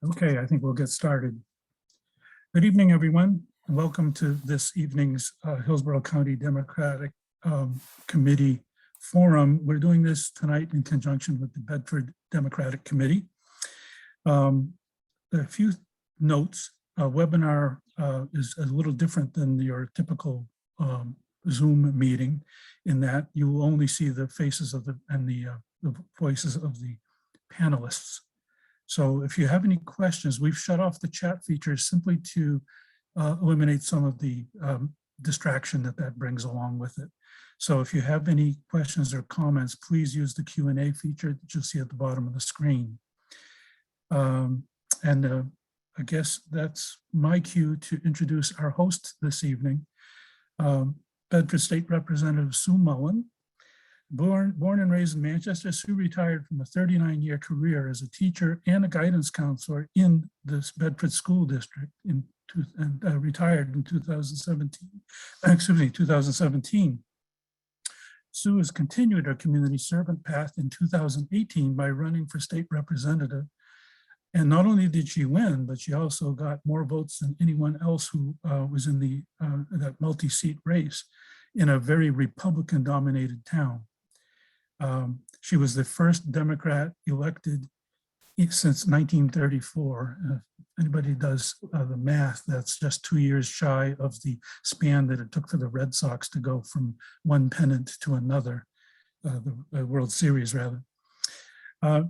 Okay, I think we'll get started. Good evening, everyone, and welcome to this evening's Hillsborough County Democratic Committee Forum. We're doing this tonight in conjunction with the Bedford Democratic Committee. A few notes. Our webinar is a little different than your typical Zoom meeting in that you will only see the faces of the voices of the panelists. So if you have any questions, we've shut off the chat feature simply to eliminate some of the distraction that brings along with it. So if you have any questions or comments, please use the Q&A feature that you'll see at the bottom of the screen. I guess that's my cue to introduce our host this evening, Bedford State Representative Sue Mullen. Born and raised in Manchester, Sue retired from a 39-year career as a teacher and a guidance counselor in this Bedford School District and retired in 2017. Sue has continued her community servant path in 2018 by running for state representative. And not only did she win, but she also got more votes than anyone else who was in that multi-seat race in a very Republican-dominated town. She was the first Democrat elected since 1934. If anybody does the math, that's just 2 years shy of the span that it took for the Red Sox to go from one pennant to another, the World Series rather.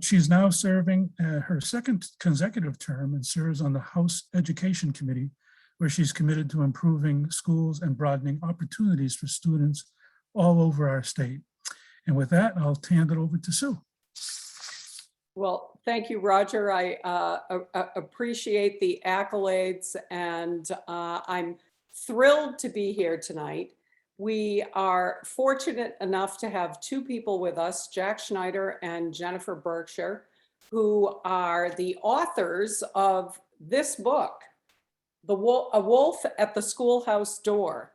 She's now serving her second consecutive term and serves on the House Education Committee, where she's committed to improving schools and broadening opportunities for students all over our state. And with that, I'll hand it over to Sue. Well, thank you, Roger. I appreciate the accolades, and I'm thrilled to be here tonight. We are fortunate enough to have two people with us, Jack Schneider and Jennifer Berkshire, who are the authors of this book, A Wolf at the Schoolhouse Door.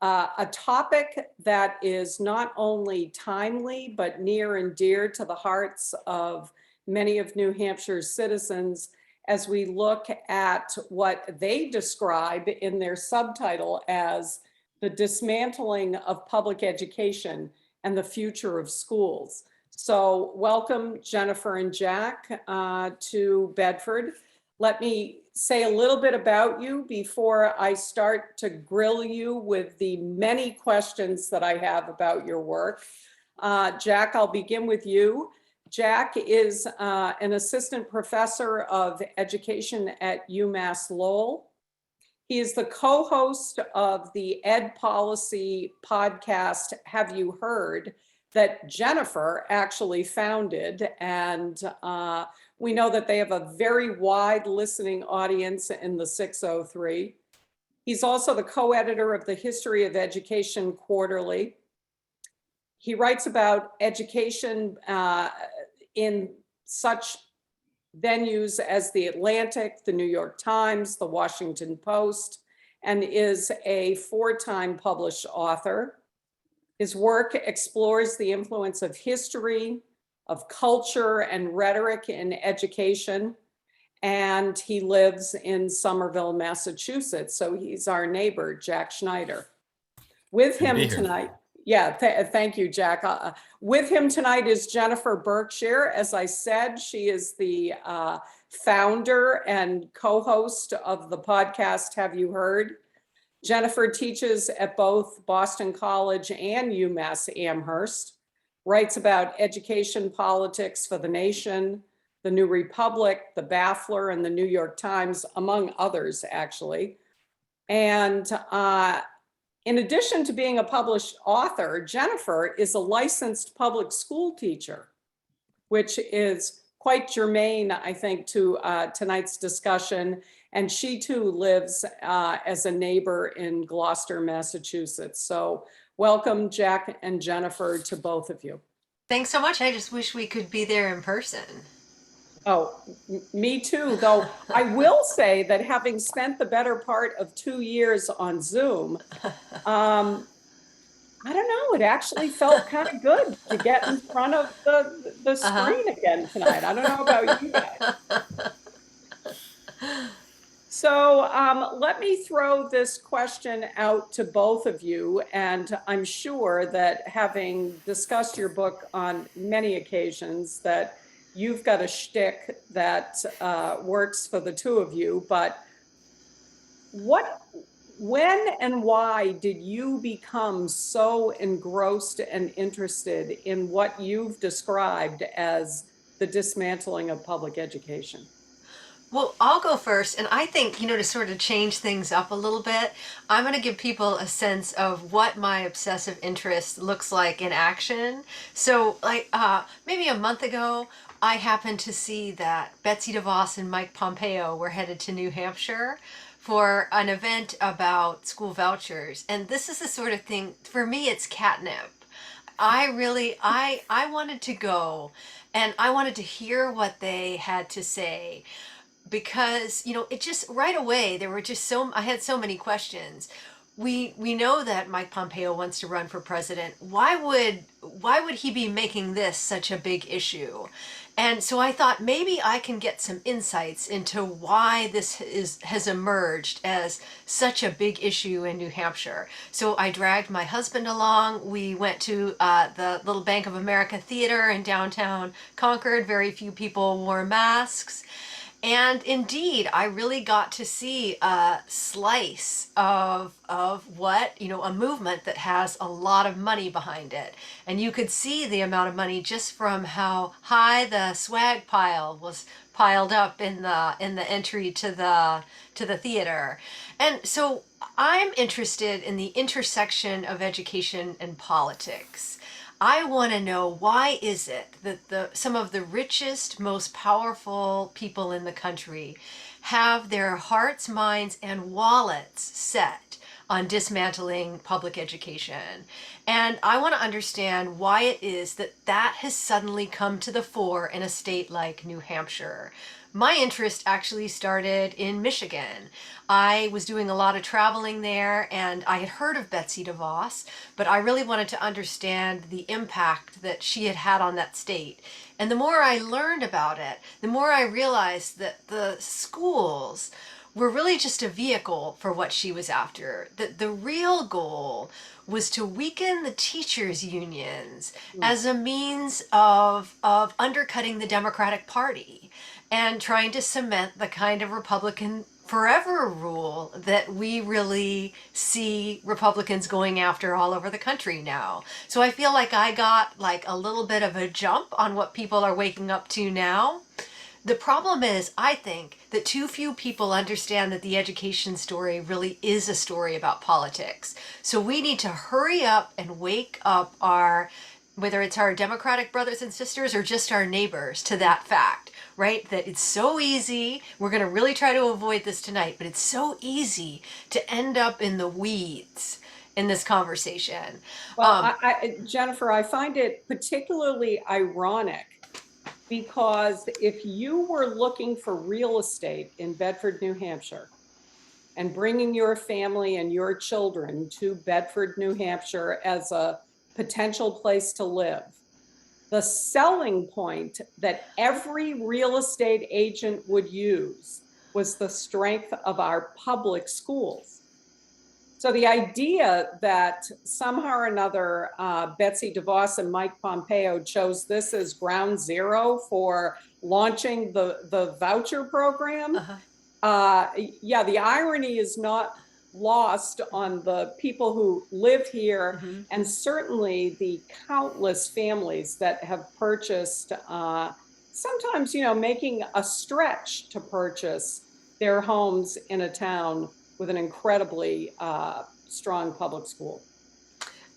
A topic that is not only timely, but near and dear to the hearts of many of New Hampshire's citizens as we look at what they describe in their subtitle as the dismantling of public education and the future of schools. So welcome, Jennifer and Jack, to Bedford. Let me say a little bit about you before I start to grill you with the many questions that I have about your work. Jack, I'll begin with you. Jack is an assistant professor of education at UMass Lowell. He is the co-host of the Ed Policy podcast, Have You Heard?, that Jennifer actually founded, and we know that they have a very wide listening audience in the 603. He's also the co-editor of the History of Education Quarterly. He writes about education in such venues as The Atlantic, The New York Times, The Washington Post, and is a 4-time published author. His work explores the influence of history, of culture and rhetoric in education, and he lives in Somerville, Massachusetts. So he's our neighbor, Jack Schneider. With him tonight, thank you, Jack. With him tonight is Jennifer Berkshire. As I said, she is the founder and co-host of the podcast, Have You Heard? Jennifer teaches at both Boston College and UMass Amherst, writes about education politics for the Nation, the New Republic, the Baffler, and the New York Times, among others, actually. And in addition to being a published author, Jennifer is a licensed public school teacher, which is quite germane, I think, to tonight's discussion. And she too lives as a neighbor in Gloucester, Massachusetts. So welcome, Jack and Jennifer, to both of you. Thanks so much. I just wish we could be there in person. Oh, me too, though I will say that having spent the better part of 2 years on Zoom, I don't know, it actually felt kind of good to get in front of the screen again tonight. I don't know about you guys. So let me throw this question out to both of you. And I'm sure that having discussed your book on many occasions, that you've got a shtick that works for the two of you. But what, when and why did you become so engrossed and interested in what you've described as the dismantling of public education? Well, I'll go first. And I think, to sort of change things up a little bit, I'm going to give people a sense of what my obsessive interest looks like in action. So, like, maybe a month ago, I happened to see that Betsy DeVos and Mike Pompeo were headed to New Hampshire for an event about school vouchers. And this is the sort of thing, for me, it's catnip. I wanted to go and I wanted to hear what they had to say because it just right away there were just I had so many questions. We know that Mike Pompeo wants to run for president. Why would he be making this such a big issue? And so I thought maybe I can get some insights into why this has emerged as such a big issue in New Hampshire. So I dragged my husband along. We went to the little Bank of America theater in downtown Concord. Very few people wore masks. And indeed, I really got to see a slice of what, a movement that has a lot of money behind it. And you could see the amount of money just from how high the swag pile was piled up in the entry to the theater. And so I'm interested in the intersection of education and politics. I want to know, why is it that some of the richest, most powerful people in the country have their hearts, minds, and wallets set on dismantling public education? And I want to understand why it is that that has suddenly come to the fore in a state like New Hampshire. My interest actually started in Michigan. I was doing a lot of traveling there and I had heard of Betsy DeVos, but I really wanted to understand the impact that she had had on that state. And the more I learned about it, the more I realized that the schools were really just a vehicle for what she was after. That the real goal was to weaken the teachers' unions as a means of undercutting the Democratic Party and trying to cement the kind of Republican forever rule that we really see Republicans going after all over the country now. So I feel like I got like a little bit of a jump on what people are waking up to now. The problem is, I think, that too few people understand that the education story really is a story about politics. So we need to hurry up and wake up whether it's our Democratic brothers and sisters or just our neighbors, to that fact, right? That it's so easy. We're going to really try to avoid this tonight, but it's so easy to end up in the weeds in this conversation. Well, Jennifer, I find it particularly ironic because if you were looking for real estate in Bedford, New Hampshire, and bringing your family and your children to Bedford, New Hampshire as a potential place to live, the selling point that every real estate agent would use was the strength of our public schools. So the idea that somehow or another Betsy DeVos and Mike Pompeo chose this as ground zero for launching the voucher program, yeah, the irony is not lost on the people who live here, and certainly the countless families that have purchased, sometimes, making a stretch to purchase their homes in a town with an incredibly strong public school.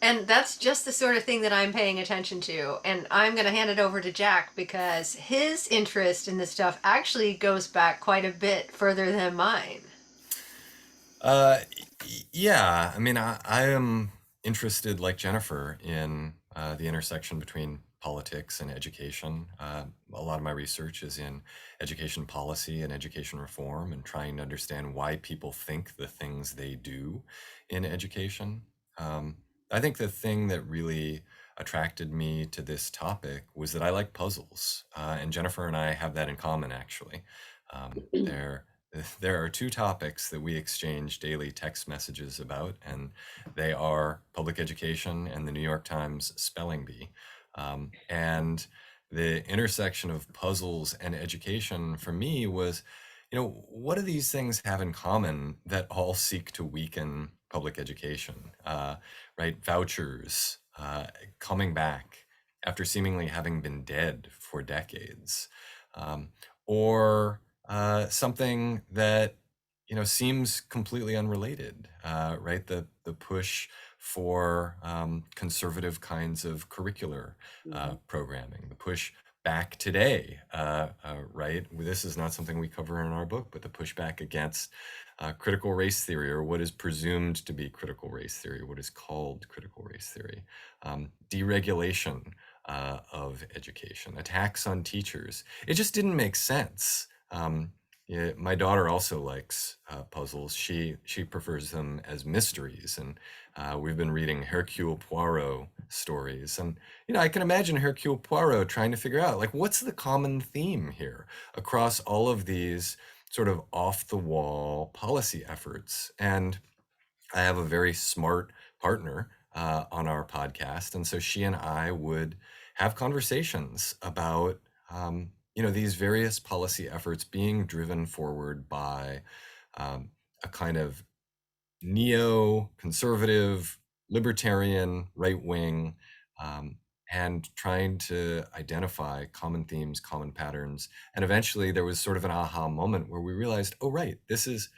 And that's just the sort of thing that I'm paying attention to. And I'm going to hand it over to Jack because his interest in this stuff actually goes back quite a bit further than mine. Uh, yeah, I mean, I am interested, like Jennifer, in the intersection between politics and education. A lot of my research is in education policy and education reform and trying to understand why people think the things they do in education. I think the thing that really attracted me to this topic was that I like puzzles, and Jennifer and I have that in common, actually. They're there are two topics that we exchange daily text messages about, and they are public education and the New York Times spelling bee. And the intersection of puzzles and education for me was, what do these things have in common that all seek to weaken public education? Right? Vouchers, coming back after seemingly having been dead for decades, or something that seems completely unrelated, right? The push for conservative kinds of curricular programming, the push back today, right? This is not something we cover in our book, but the pushback against critical race theory, or what is presumed to be critical race theory, what is called critical race theory, deregulation of education, attacks on teachers. It just didn't make sense. Yeah, my daughter also likes puzzles. She prefers them as mysteries, and we've been reading Hercule Poirot stories. And I can imagine Hercule Poirot trying to figure out, like, what's the common theme here across all of these sort of off-the-wall policy efforts. And I have a very smart partner on our podcast, and so she and I would have conversations about these various policy efforts being driven forward by a kind of neo-conservative, libertarian, right-wing, and trying to identify common themes, common patterns. And eventually there was sort of an aha moment where we realized, oh, right, this is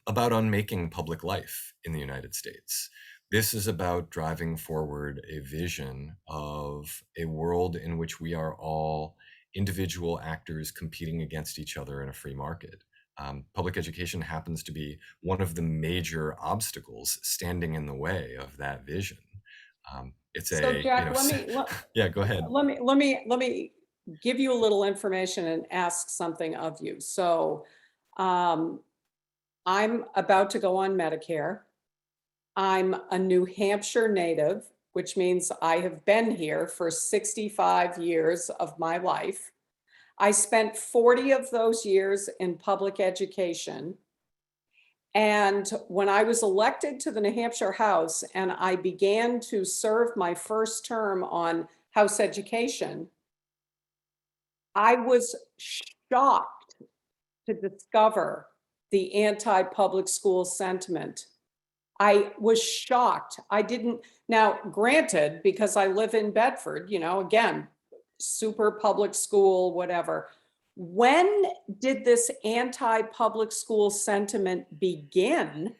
about unmaking public life in the United States. This is about driving forward a vision of a world in which we are all individual actors competing against each other in a free market. Public education happens to be one of the major obstacles standing in the way of that vision. It's So a, Jack, let me, yeah, go ahead. let me give you a little information and ask something of you. So I'm about to go on Medicare. I'm a New Hampshire native, which means I have been here for 65 years of my life. I spent 40 of those years in public education. And when I was elected to the New Hampshire House and I began to serve my first term on House Education, I was shocked to discover the anti-public school sentiment. I was shocked. I didn't, now granted, because I live in Bedford, again, super public school, whatever. When did this anti-public school sentiment begin?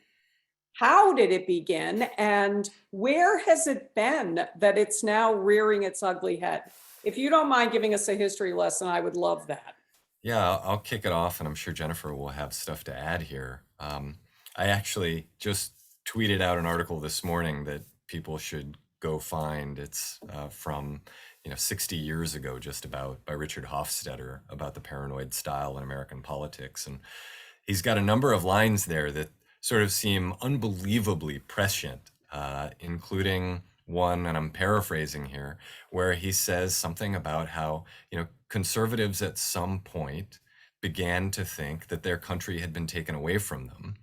How did it begin? And where has it been that it's now rearing its ugly head? If you don't mind giving us a history lesson, I would love that. Yeah, I'll kick it off, and I'm sure Jennifer will have stuff to add here. I actually just tweeted out an article this morning that people should go find. It's from 60 years ago, just about, by Richard Hofstadter, about the paranoid style in American politics. And he's got a number of lines there that sort of seem unbelievably prescient, including one, and I'm paraphrasing here, where he says something about how, conservatives at some point began to think that their country had been taken away from them.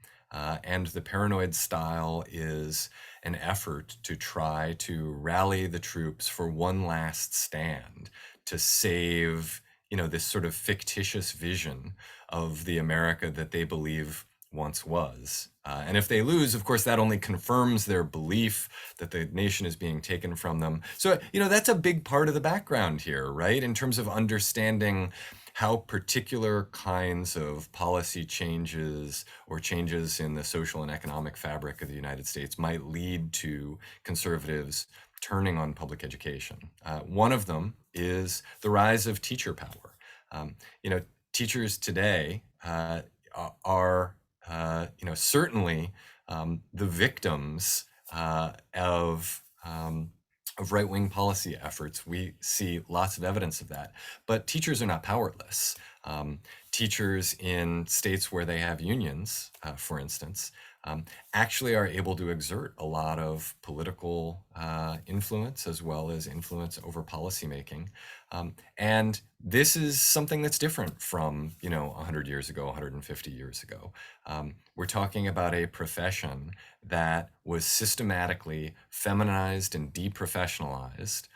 And the paranoid style is an effort to try to rally the troops for one last stand to save, this sort of fictitious vision of the America that they believe once was. And if they lose, of course, that only confirms their belief that the nation is being taken from them. So, that's a big part of the background here, right? In terms of understanding how particular kinds of policy changes or changes in the social and economic fabric of the United States might lead to conservatives turning on public education. One of them is the rise of teacher power. Teachers today are certainly the victims of right-wing policy efforts. We see lots of evidence of that, but teachers are not powerless. Teachers in states where they have unions, for instance, actually are able to exert a lot of political influence as well as influence over policymaking. And this is something that's different from, 100 years ago, 150 years ago. We're talking about a profession that was systematically feminized and deprofessionalized.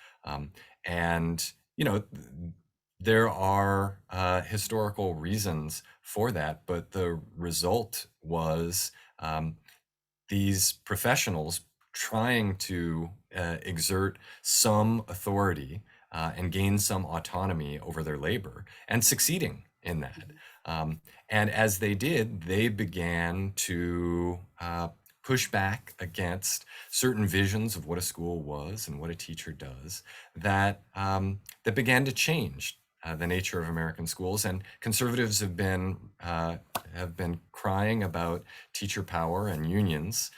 And, there are historical reasons for that, but the result was these professionals trying to exert some authority and gain some autonomy over their labor and succeeding in that. And as they did, they began to push back against certain visions of what a school was and what a teacher does that began to change the nature of American schools. And conservatives have been crying about teacher power and unions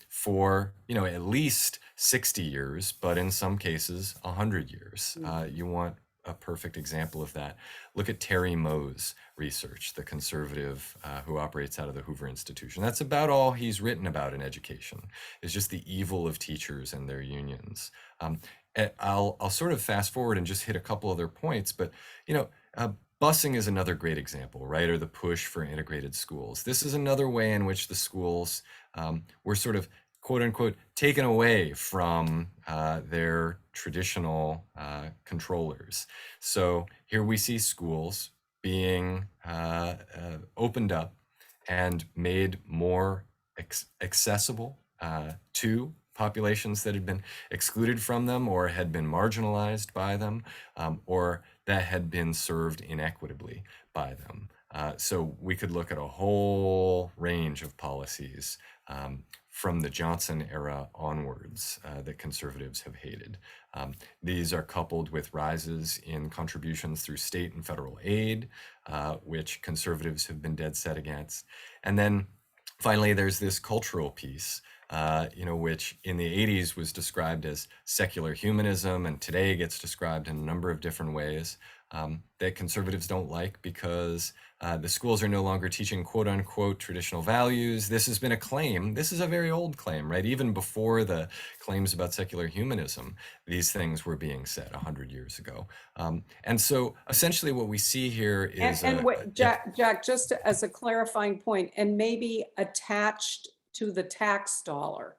for at least 60 years, but in some cases 100 years. You want a perfect example of that. Look at Terry Moe's research, the conservative who operates out of the Hoover Institution. That's about all he's written about in education, is just the evil of teachers and their unions. I'll sort of fast forward and just hit a couple other points, but busing is another great example, right? Or the push for integrated schools. This is another way in which the schools were sort of, quote unquote, taken away from their traditional controllers. So here we see schools being opened up and made more accessible to populations that had been excluded from them or had been marginalized by them, or that had been served inequitably by them. So we could look at a whole range of policies from the Johnson era onwards that conservatives have hated. These are coupled with rises in contributions through state and federal aid, which conservatives have been dead set against. And then finally, there's this cultural piece, which in the 80s was described as secular humanism, and today gets described in a number of different ways that conservatives don't like because the schools are no longer teaching quote unquote traditional values. This has been a claim. This is a very old claim, right? Even before the claims about secular humanism, these things were being said 100 years ago. And so essentially what we see here is— And wait, Jack, just as a clarifying point, and maybe attached to the tax dollar.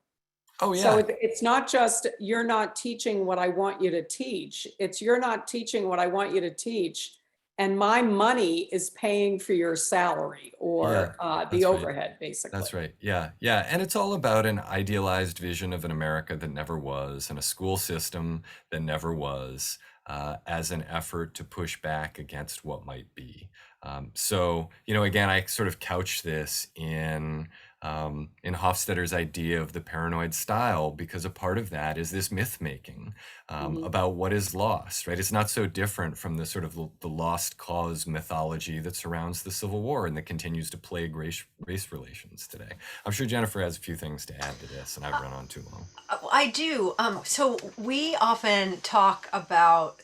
Oh, yeah. So it's not just, you're not teaching what I want you to teach. It's you're not teaching what I want you to teach, and my money is paying for your salary or the overhead, basically. That's right. Yeah. Yeah. And it's all about an idealized vision of an America that never was and a school system that never was, as an effort to push back against what might be. So, again, I sort of couch this in Hofstadter's idea of the paranoid style, because a part of that is this myth making about what is lost, right? It's not so different from the sort of the lost cause mythology that surrounds the Civil War and that continues to plague race relations today. I'm sure Jennifer has a few things to add to this, and I've run on too long. I do. So we often talk about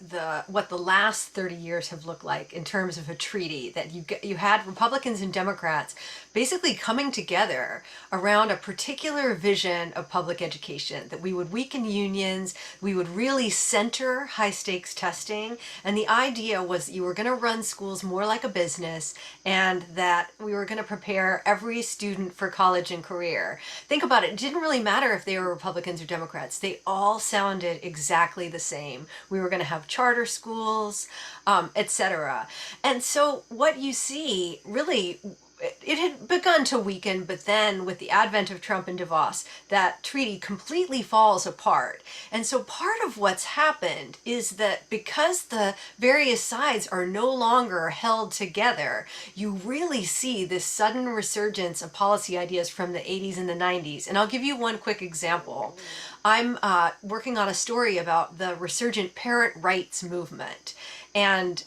what the last 30 years have looked like in terms of a treaty that you had Republicans and Democrats basically coming together around a particular vision of public education, that we would weaken unions, we would really center high stakes testing, and the idea was that you were going to run schools more like a business, and that we were going to prepare every student for college and career. Think about it. It didn't really matter if they were Republicans or Democrats. They all sounded exactly the same. We were going to have charter schools, etc. And so what you see really, it had begun to weaken, but then with the advent of Trump and Davos, that treaty completely falls apart. And so part of what's happened is that because the various sides are no longer held together, you really see this sudden resurgence of policy ideas from the 80s and the 90s. And I'll give you one quick example. I'm working on a story about the resurgent parent rights movement. And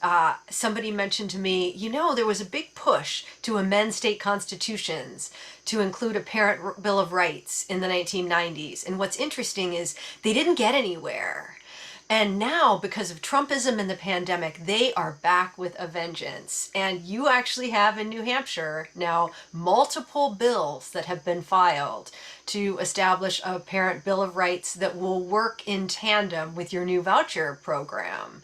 somebody mentioned to me, there was a big push to amend state constitutions to include a parent bill of rights in the 1990s. And what's interesting is they didn't get anywhere. And now, because of Trumpism and the pandemic, they are back with a vengeance. And you actually have in New Hampshire now multiple bills that have been filed to establish a parent bill of rights that will work in tandem with your new voucher program.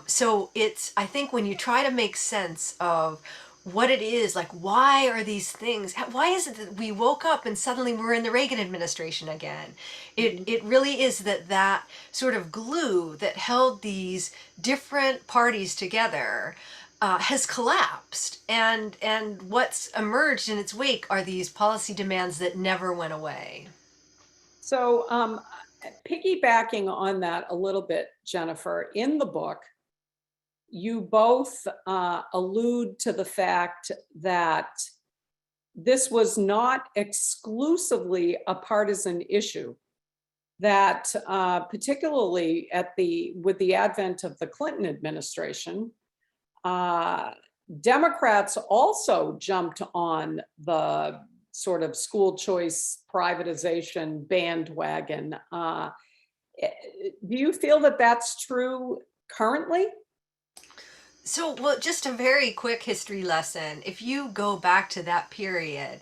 So it's, I think when you try to make sense of what it is, like, why are these things, why is it that we woke up and suddenly we're in the Reagan administration again? It really is that sort of glue that held these different parties together has collapsed, and what's emerged in its wake are these policy demands that never went away. So piggybacking on that a little bit, Jennifer, in the book, you both allude to the fact that this was not exclusively a partisan issue, that particularly with the advent of the Clinton administration, Democrats also jumped on the sort of school choice privatization bandwagon. Do you feel that that's true currently? So, well, just a very quick history lesson. If you go back to that period,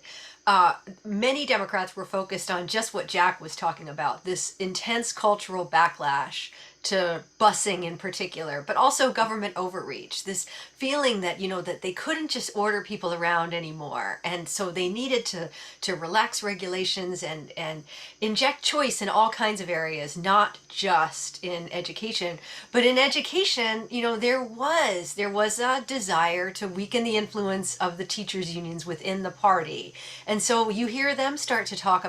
many Democrats were focused on just what Jack was talking about, this intense cultural backlash to busing in particular, but also government overreach, this feeling that, that they couldn't just order people around anymore. And so they needed to relax regulations and inject choice in all kinds of areas, not just in education. But in education, there was a desire to weaken the influence of the teachers unions within the party. And so you hear them start to talk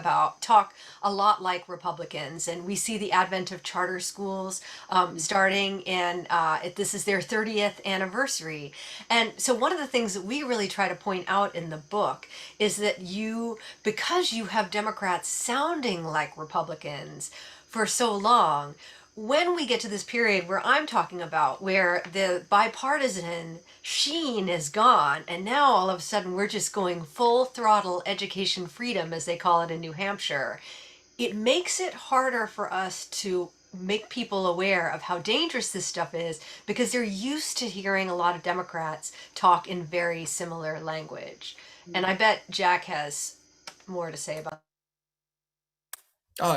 a lot like Republicans, and we see the advent of charter schools starting, and this is their 30th anniversary. And so one of the things that we really try to point out in the book is that because you have Democrats sounding like Republicans for so long, when we get to this period where I'm talking about, where the bipartisan sheen is gone, and now all of a sudden we're just going full throttle education freedom, as they call it in New Hampshire, it makes it harder for us to make people aware of how dangerous this stuff is, because they're used to hearing a lot of Democrats talk in very similar language. And I bet Jack has more to say about.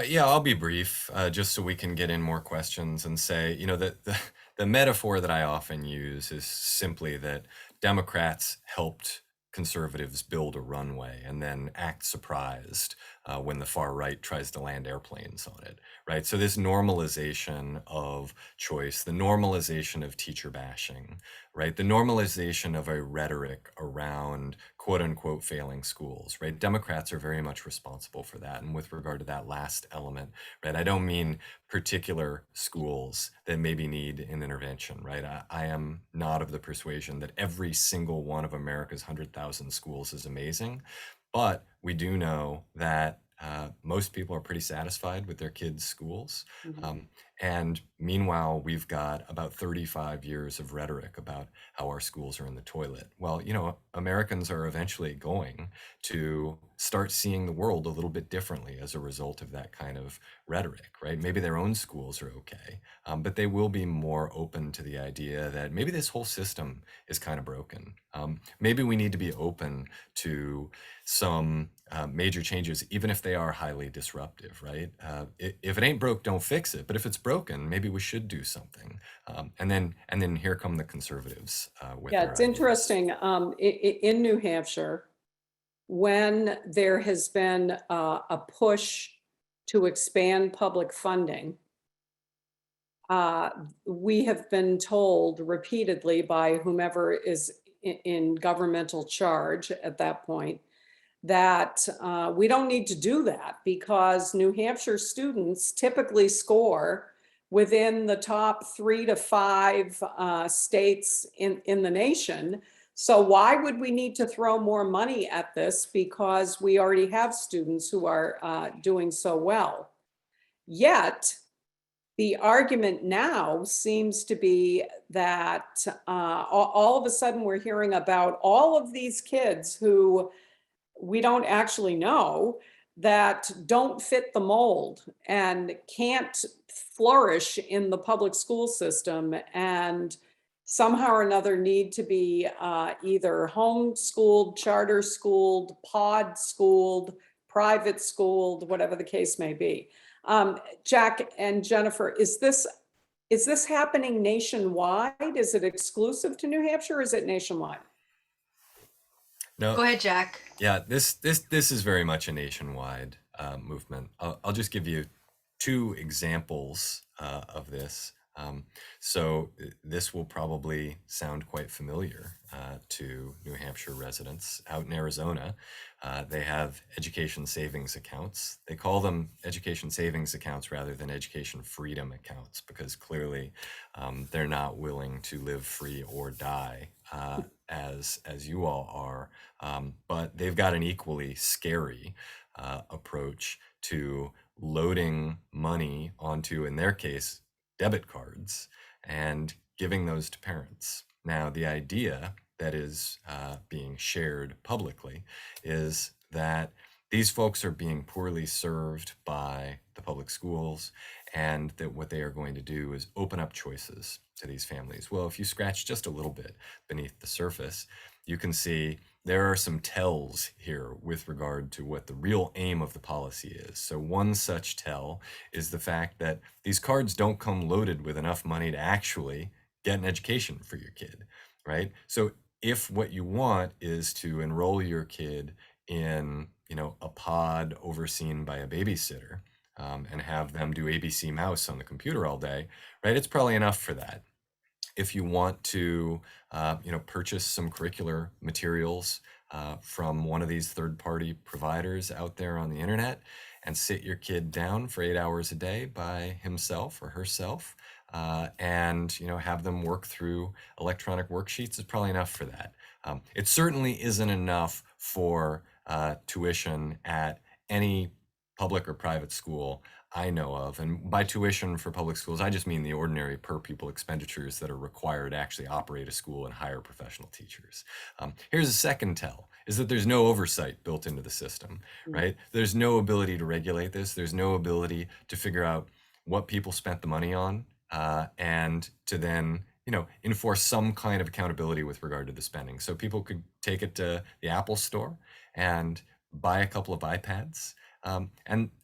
Yeah, I'll be brief, just so we can get in more questions and say, that the metaphor that I often use is simply that Democrats helped conservatives build a runway and then act surprised when the far right tries to land airplanes on it, right? So this normalization of choice, the normalization of teacher bashing, right? The normalization of a rhetoric around quote unquote failing schools, right? Democrats are very much responsible for that. And with regard to that last element, right, I don't mean particular schools that maybe need an intervention, right? I am not of the persuasion that every single one of America's 100,000 schools is amazing, but we do know that most people are pretty satisfied with their kids' schools. And meanwhile, we've got about 35 years of rhetoric about how our schools are in the toilet. Well, Americans are eventually going to start seeing the world a little bit differently as a result of that kind of rhetoric, right? Maybe their own schools are okay, but they will be more open to the idea that maybe this whole system is kind of broken. Maybe we need to be open to some major changes, even if they are highly disruptive, right? If it ain't broke, don't fix it. But if it's broken, maybe we should do something. And then here come the conservatives with Yeah, their it's ideas. interesting. In New Hampshire, when there has been a push to expand public funding, we have been told repeatedly by whomever is in governmental charge at that point that we don't need to do that, because New Hampshire students typically score within the top 3 to 5 states in the nation. So why would we need to throw more money at this, because we already have students who are doing so well? Yet, the argument now seems to be that all of a sudden we're hearing about all of these kids who we don't actually know, that don't fit the mold and can't flourish in the public school system and somehow or another need to be either homeschooled, charter schooled, pod schooled, private schooled, whatever the case may be. Jack and Jennifer, is this happening nationwide? Is it exclusive to New Hampshire or is it nationwide? No, Go ahead, Jack. yeah, this is very much a nationwide movement. I'll just give you two examples of this. So this will probably sound quite familiar to New Hampshire residents. Out in Arizona, they have education savings accounts. They call them education savings accounts rather than education freedom accounts because clearly they're not willing to live free or die as you all are. But they've got an equally scary approach to loading money onto, in their case, debit cards and giving those to parents. Now, the idea that is being shared publicly is that these folks are being poorly served by the public schools and that what they are going to do is open up choices to these families. Well, if you scratch just a little bit beneath the surface, you can see there are some tells here with regard to what the real aim of the policy is. So one such tell is the fact that these cards don't come loaded with enough money to actually get an education for your kid, right? So if what you want is to enroll your kid in, a pod overseen by a babysitter and have them do ABC mouse on the computer all day, right? It's probably enough for that. If you want to, purchase some curricular materials from one of these third-party providers out there on the internet and sit your kid down for 8 hours a day by himself or herself and, have them work through electronic worksheets is probably enough for that. It certainly isn't enough for tuition at any public or private school I know of. And by tuition for public schools, I just mean the ordinary per pupil expenditures that are required to actually operate a school and hire professional teachers. Here's a second tell, is that there's no oversight built into the system, right? There's no ability to regulate this. There's no ability to figure out what people spent the money on and to then enforce some kind of accountability with regard to the spending. So people could take it to the Apple store and buy a couple of iPads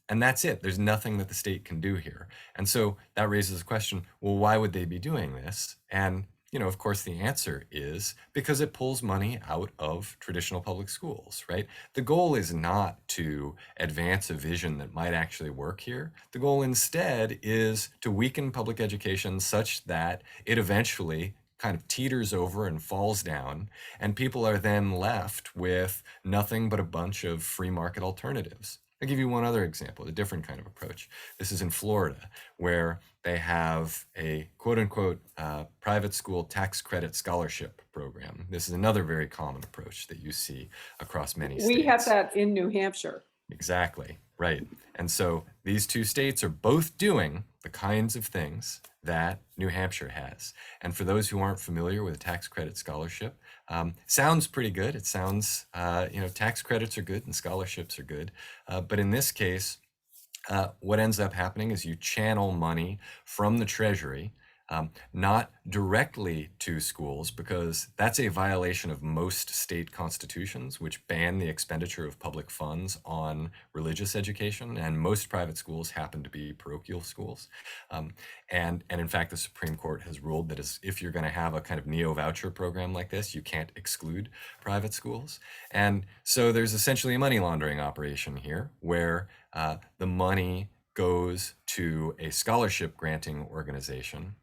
and that's it. There's nothing that the state can do here. And so that raises the question, well, why would they be doing this? And, of course, the answer is because it pulls money out of traditional public schools, right? The goal is not to advance a vision that might actually work here. The goal instead is to weaken public education such that it eventually kind of teeters over and falls down, and people are then left with nothing but a bunch of free market alternatives. I'll give you one other example, a different kind of approach. This is in Florida, where they have a quote unquote private school tax credit scholarship program. This is another very common approach that you see across many states. We have that in New Hampshire. Exactly, right. And so these two states are both doing the kinds of things that New Hampshire has. And for those who aren't familiar with a tax credit scholarship, sounds pretty good. It sounds, tax credits are good and scholarships are good. But in this case, what ends up happening is you channel money from the Treasury, not directly to schools, because that's a violation of most state constitutions, which ban the expenditure of public funds on religious education, and most private schools happen to be parochial schools. And in fact, the Supreme Court has ruled that if you're going to have a kind of neo-voucher program like this, you can't exclude private schools. And so there's essentially a money laundering operation here, where the money goes to a scholarship granting organization.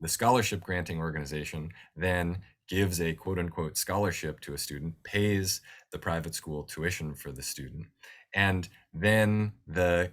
The scholarship granting organization then gives a quote unquote scholarship to a student, pays the private school tuition for the student, and then the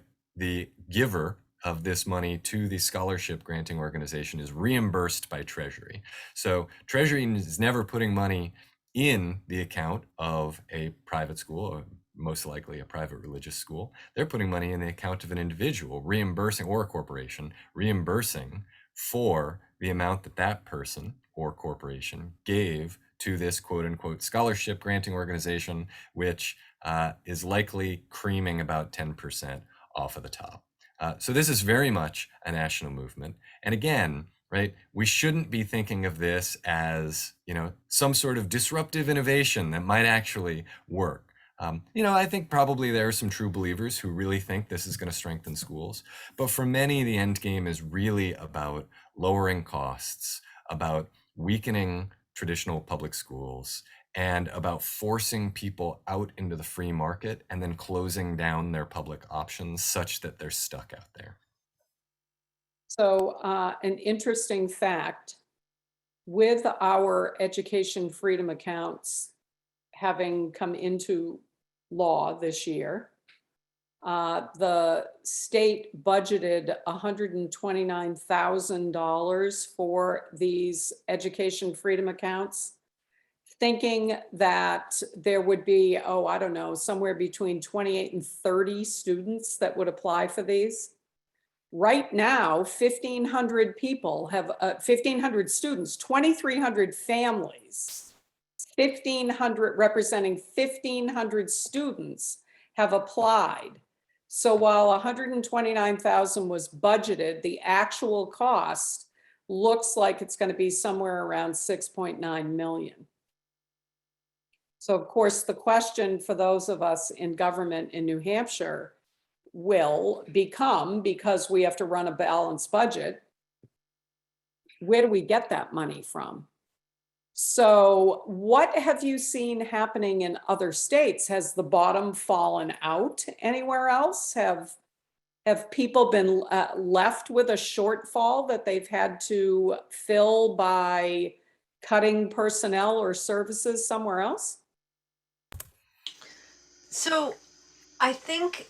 giver of this money to the scholarship granting organization is reimbursed by Treasury. So Treasury is never putting money in the account of a private school, or most likely a private religious school. They're putting money in the account of an individual, reimbursing, or a corporation, reimbursing for the amount that that person or corporation gave to this quote unquote scholarship granting organization, which is likely creaming about 10% off of the top. So this is very much a national movement. And again, right, we shouldn't be thinking of this as, some sort of disruptive innovation that might actually work. I think probably there are some true believers who really think this is going to strengthen schools. But for many, the end game is really about lowering costs, about weakening traditional public schools, and about forcing people out into the free market and then closing down their public options such that they're stuck out there. So an interesting fact, with our education freedom accounts having come into law this year, the state budgeted $129,000 for these education freedom accounts, thinking that there would be, I don't know, somewhere between 28 and 30 students that would apply for these. Right now, 1,500 people have, 1,500 students, 2,300 families, 1,500 representing 1,500 students have applied. So while 129,000 was budgeted, the actual cost looks like it's going to be somewhere around 6.9 million. So of course, the question for those of us in government in New Hampshire will become, because we have to run a balanced budget, where do we get that money from? So what have you seen happening in other states? Has the bottom fallen out anywhere else? Have people been left with a shortfall that they've had to fill by cutting personnel or services somewhere else? So I think,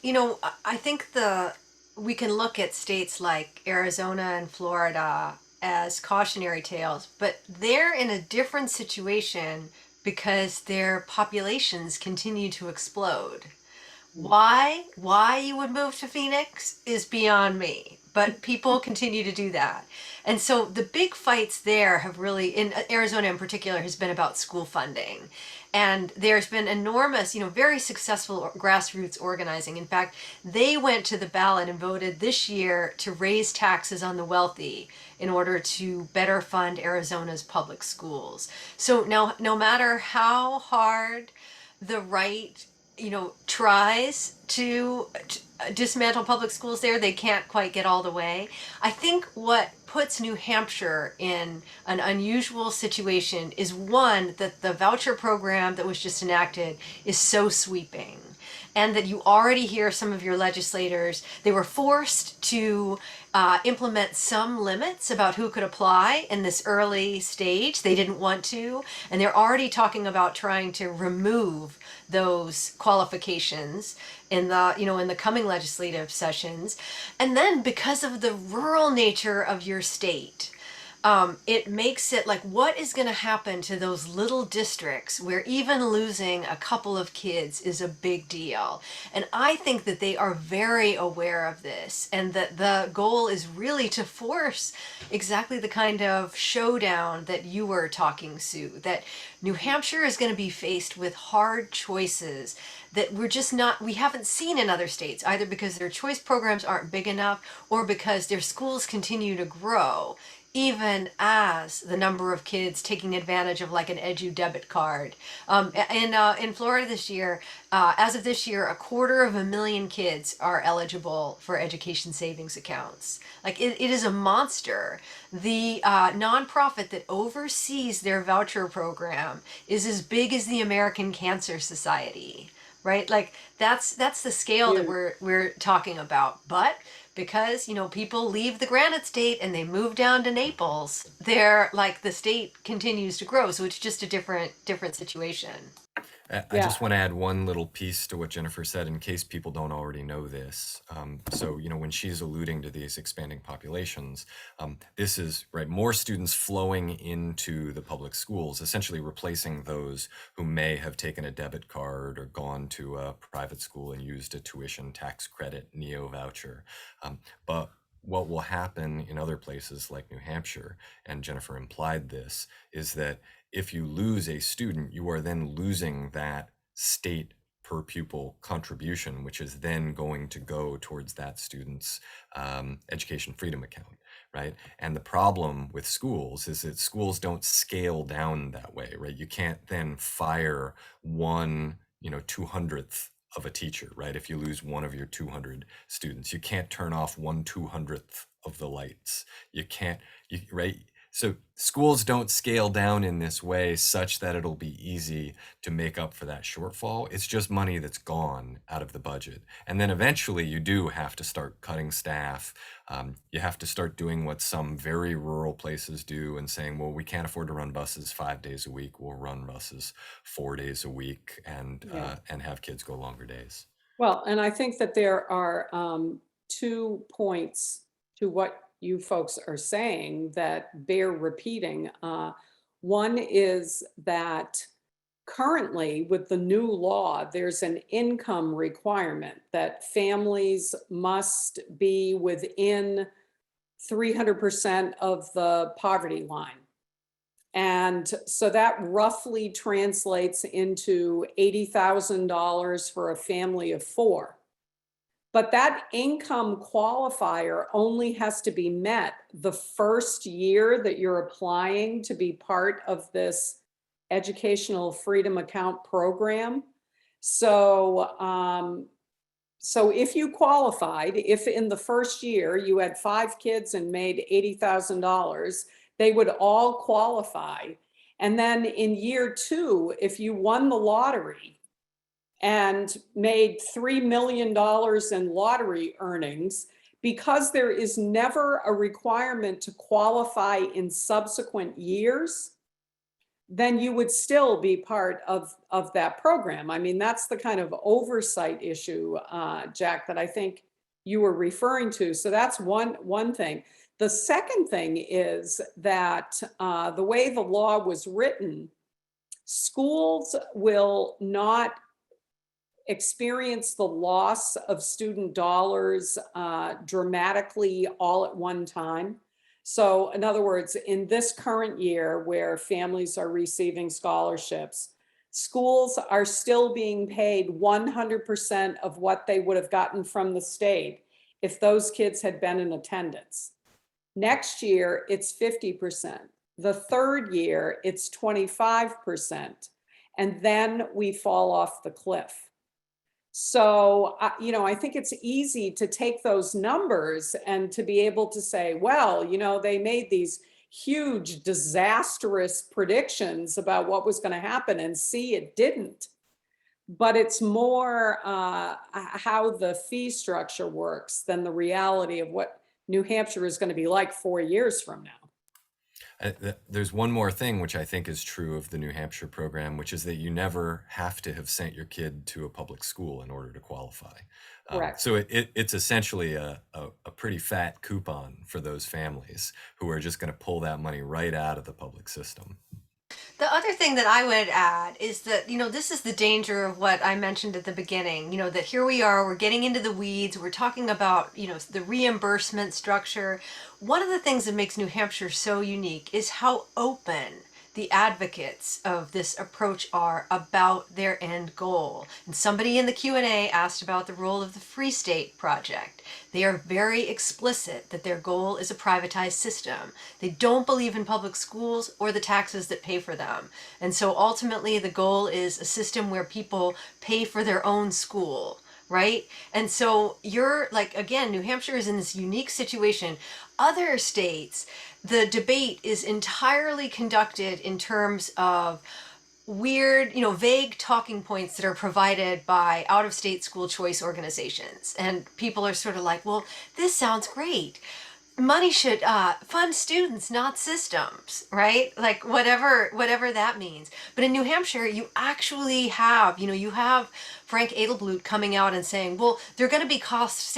we can look at states like Arizona and Florida as cautionary tales, but they're in a different situation because their populations continue to explode. Why you would move to Phoenix is beyond me, but people continue to do that. And so the big fights there have really, in Arizona in particular, has been about school funding. And there's been enormous, very successful grassroots organizing. In fact, they went to the ballot and voted this year to raise taxes on the wealthy in order to better fund Arizona's public schools. So now, no matter how hard the right tries to dismantle public schools there, they can't quite get all the way. I think what puts New Hampshire in an unusual situation is, one, that the voucher program that was just enacted is so sweeping, and that you already hear some of your legislators, they were forced to implement some limits about who could apply in this early stage. They didn't want to, and they're already talking about trying to remove those qualifications in the coming legislative sessions. And then, because of the rural nature of your state, it makes it like, what is going to happen to those little districts where even losing a couple of kids is a big deal? And I think that they are very aware of this, and that the goal is really to force exactly the kind of showdown that you were talking, Sue, that New Hampshire is going to be faced with hard choices that we haven't seen in other states, either because their choice programs aren't big enough or because their schools continue to grow, even as the number of kids taking advantage of like an edu debit card. In Florida this year, as of this year, 250,000 kids are eligible for education savings accounts. Like it is a monster. The nonprofit that oversees their voucher program is as big as the American Cancer Society, right? Like that's the scale that we're talking about. But because people leave the Granite State and they move down to Naples, they're like, the state continues to grow, so it's just a different situation. I just want to add one little piece to what Jennifer said in case people don't already know this. So, when she's alluding to these expanding populations, this is right, more students flowing into the public schools, essentially replacing those who may have taken a debit card or gone to a private school and used a tuition tax credit neo voucher. But what will happen in other places like New Hampshire, and Jennifer implied this, is that if you lose a student, you are then losing that state per pupil contribution, which is then going to go towards that student's education freedom account, right? And the problem with schools is that schools don't scale down that way, right? You can't then fire one, 200th of a teacher, right? If you lose one of your 200 students, you can't turn off 1/200th of the lights. You can't, right? So schools don't scale down in this way such that it'll be easy to make up for that shortfall. It's just money that's gone out of the budget. And then eventually you do have to start cutting staff. You have to start doing what some very rural places do and saying, well, we can't afford to run buses 5 days a week. We'll run buses 4 days a week and have kids go longer days. Well, and I think that there are 2 points to what you folks are saying that bear repeating. One is that currently, with the new law, there's an income requirement that families must be within 300% of the poverty line. And so that roughly translates into $80,000 for a family of 4. But that income qualifier only has to be met the first year that you're applying to be part of this educational freedom account program. So if you qualified, if in the first year you had 5 kids and made $80,000, they would all qualify. And then in year 2, if you won the lottery and made $3 million in lottery earnings, because there is never a requirement to qualify in subsequent years, then you would still be part of that program. I mean, that's the kind of oversight issue, Jack, that I think you were referring to. So that's one thing. The second thing is that the way the law was written, schools will not experience the loss of student dollars dramatically all at one time. So in other words, in this current year where families are receiving scholarships, schools are still being paid 100% of what they would have gotten from the state if those kids had been in attendance. Next year, it's 50%. The third year, it's 25%. And then we fall off the cliff. So, I think it's easy to take those numbers and to be able to say, well, they made these huge, disastrous predictions about what was going to happen, and see, it didn't. But it's more how the fee structure works than the reality of what New Hampshire is going to be like 4 years from now. There's one more thing which I think is true of the New Hampshire program, which is that you never have to have sent your kid to a public school in order to qualify. Correct. So it's essentially a pretty fat coupon for those families who are just going to pull that money right out of the public system. The other thing that I would add is that, this is the danger of what I mentioned at the beginning, that here we are, we're getting into the weeds, we're talking about, the reimbursement structure. One of the things that makes New Hampshire so unique is how open the advocates of this approach are about their end goal. And somebody in the Q&A asked about the role of the Free State Project. They are very explicit that their goal is a privatized system. They don't believe in public schools or the taxes that pay for them. And so ultimately the goal is a system where people pay for their own school, right? And so you're like, again, New Hampshire is in this unique situation. Other states, the debate is entirely conducted in terms of weird, vague talking points that are provided by out-of-state school choice organizations. And people are sort of like, well, this sounds great. Money should fund students, not systems, right? Like whatever that means. But in New Hampshire, you actually have, you have Frank Edelblut coming out and saying, well, there are going to be cost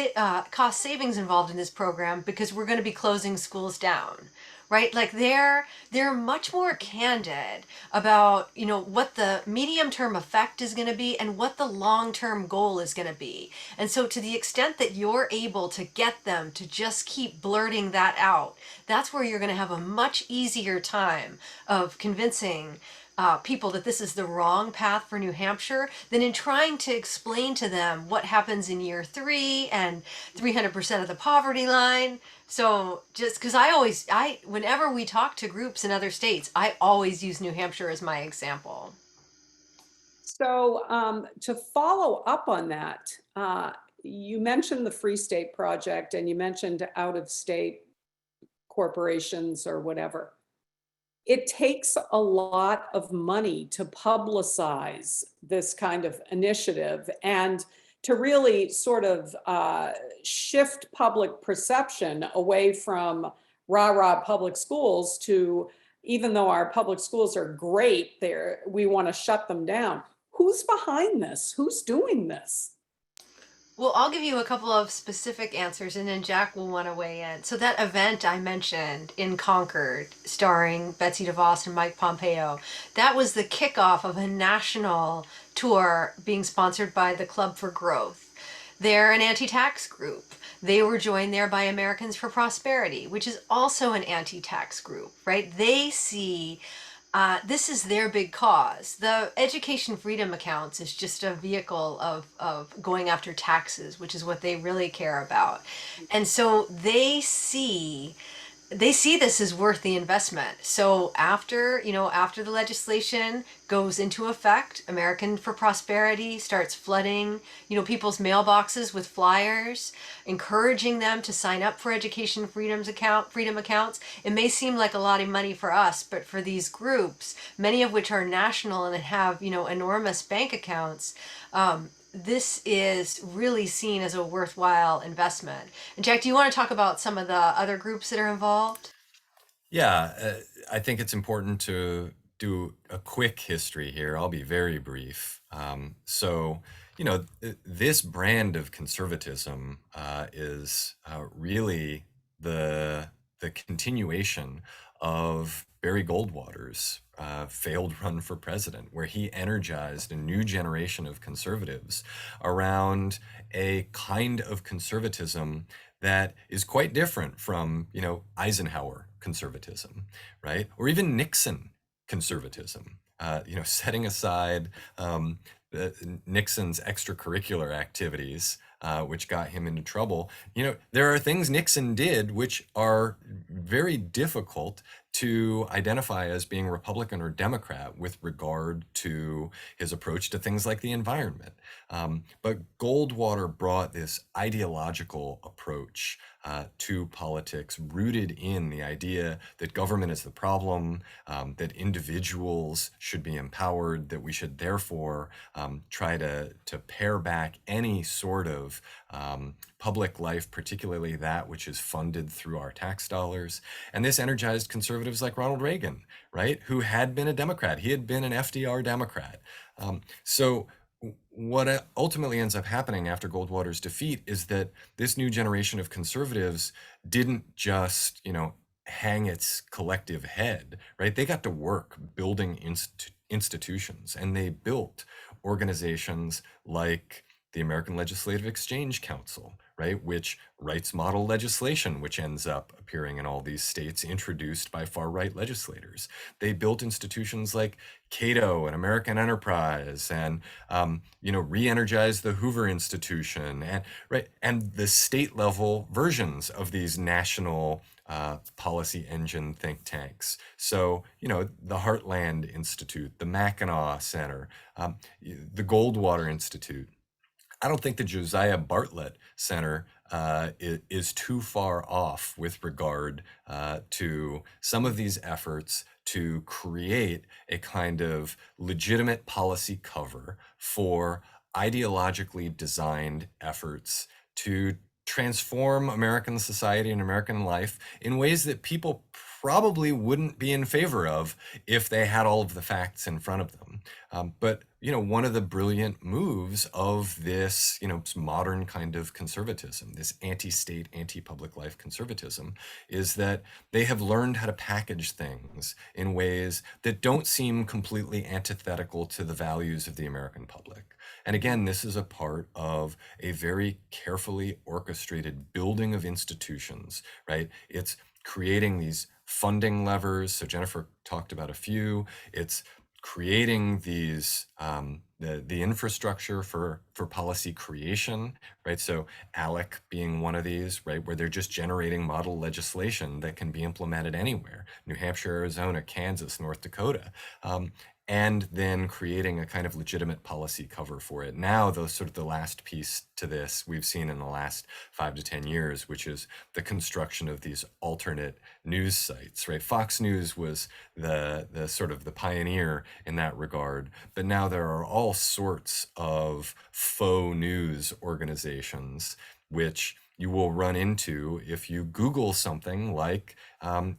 savings involved in this program because we're going to be closing schools down. Right? Like they're much more candid about, you know, what the medium term effect is going to be and what the long term goal is going to be. And so to the extent that you're able to get them to just keep blurting that out, that's where you're going to have a much easier time of convincing people that this is the wrong path for New Hampshire than in trying to explain to them what happens in year 3 and 300% of the poverty line. So just because whenever we talk to groups in other states, I always use New Hampshire as my example. So to follow up on that, you mentioned the Free State Project and you mentioned out-of-state corporations or whatever. It takes a lot of money to publicize this kind of initiative and to really sort of shift public perception away from rah-rah public schools to, even though our public schools are great, we want to shut them down. Who's behind this? Who's doing this? Well, I'll give you a couple of specific answers and then Jack will want to weigh in. So that event I mentioned in Concord, starring Betsy DeVos and Mike Pompeo, that was the kickoff of a national tour being sponsored by the Club for Growth. They're an anti-tax group. They were joined there by Americans for Prosperity, which is also an anti-tax group, right? They see this is their big cause. The education freedom accounts is just a vehicle of going after taxes, which is what they really care about. And so they see this as worth the investment. So after the legislation goes into effect, American for Prosperity starts flooding, people's mailboxes with flyers, encouraging them to sign up for education freedom accounts. It may seem like a lot of money for us, but for these groups, many of which are national and have, enormous bank accounts, this is really seen as a worthwhile investment. And Jack, do you want to talk about some of the other groups that are involved? Yeah, I think it's important to do a quick history here. I'll be very brief. This brand of conservatism is really the continuation of Barry Goldwater's failed run for president, where he energized a new generation of conservatives around a kind of conservatism that is quite different from, Eisenhower conservatism, right? Or even Nixon conservatism. Setting aside Nixon's extracurricular activities, which got him into trouble. There are things Nixon did which are very difficult to identify as being Republican or Democrat with regard to his approach to things like the environment. But Goldwater brought this ideological approach to politics rooted in the idea that government is the problem, that individuals should be empowered, that we should therefore try to pare back any sort of public life, particularly that which is funded through our tax dollars. And this energized conservatives like Ronald Reagan, right, who had been a Democrat. He had been an FDR Democrat. So what ultimately ends up happening after Goldwater's defeat is that this new generation of conservatives didn't just, hang its collective head, right? They got to work building institutions, and they built organizations like the American Legislative Exchange Council, right, which writes model legislation, which ends up appearing in all these states introduced by far-right legislators. They built institutions like Cato and American Enterprise, and re-energized the Hoover Institution, and the state-level versions of these national policy engine think tanks. So, the Heartland Institute, the Mackinac Center, the Goldwater Institute. I don't think the Josiah Bartlett Center is too far off with regard to some of these efforts to create a kind of legitimate policy cover for ideologically designed efforts to transform American society and American life in ways that people probably wouldn't be in favor of if they had all of the facts in front of them. But one of the brilliant moves of this, modern kind of conservatism, this anti-state, anti-public life conservatism, is that they have learned how to package things in ways that don't seem completely antithetical to the values of the American public. And again, this is a part of a very carefully orchestrated building of institutions, right? It's creating these funding levers. So Jennifer talked about a few. It's creating these the infrastructure for policy creation, right? So ALEC being one of these, right, where they're just generating model legislation that can be implemented anywhere: New Hampshire, Arizona, Kansas, North Dakota. And then creating a kind of legitimate policy cover for it. Now, the last piece to this we've seen in the last 5 to 10 years, which is the construction of these alternate news sites, right? Fox News was the sort of the pioneer in that regard, but now there are all sorts of faux news organizations, which you will run into if you Google something like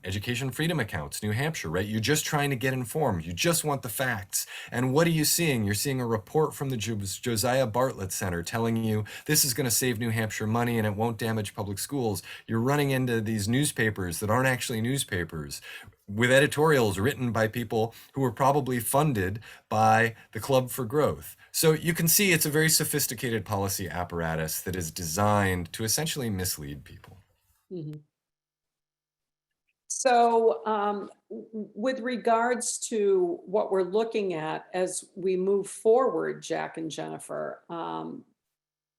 Education Freedom Accounts, New Hampshire, right? You're just trying to get informed. You just want the facts. And what are you seeing? You're seeing a report from the Josiah Bartlett Center telling you this is going to save New Hampshire money and it won't damage public schools. You're running into these newspapers that aren't actually newspapers, with editorials written by people who were probably funded by the Club for Growth. So you can see it's a very sophisticated policy apparatus that is designed to essentially mislead people. Mhm. So with regards to what we're looking at as we move forward, Jack and Jennifer,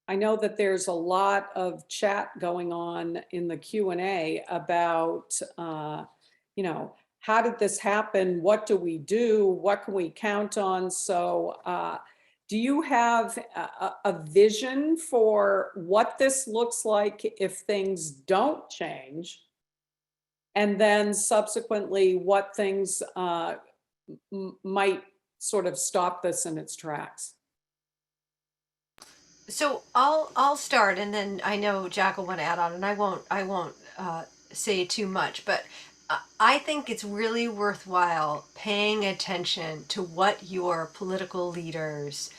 I know that there's a lot of chat going on in the Q&A about, how did this happen? What do we do? What can we count on? So do you have a vision for what this looks like if things don't change? And then subsequently, what things might sort of stop this in its tracks? So I'll start, and then I know Jack will want to add on, and I won't say too much, but I think it's really worthwhile paying attention to what your political leaders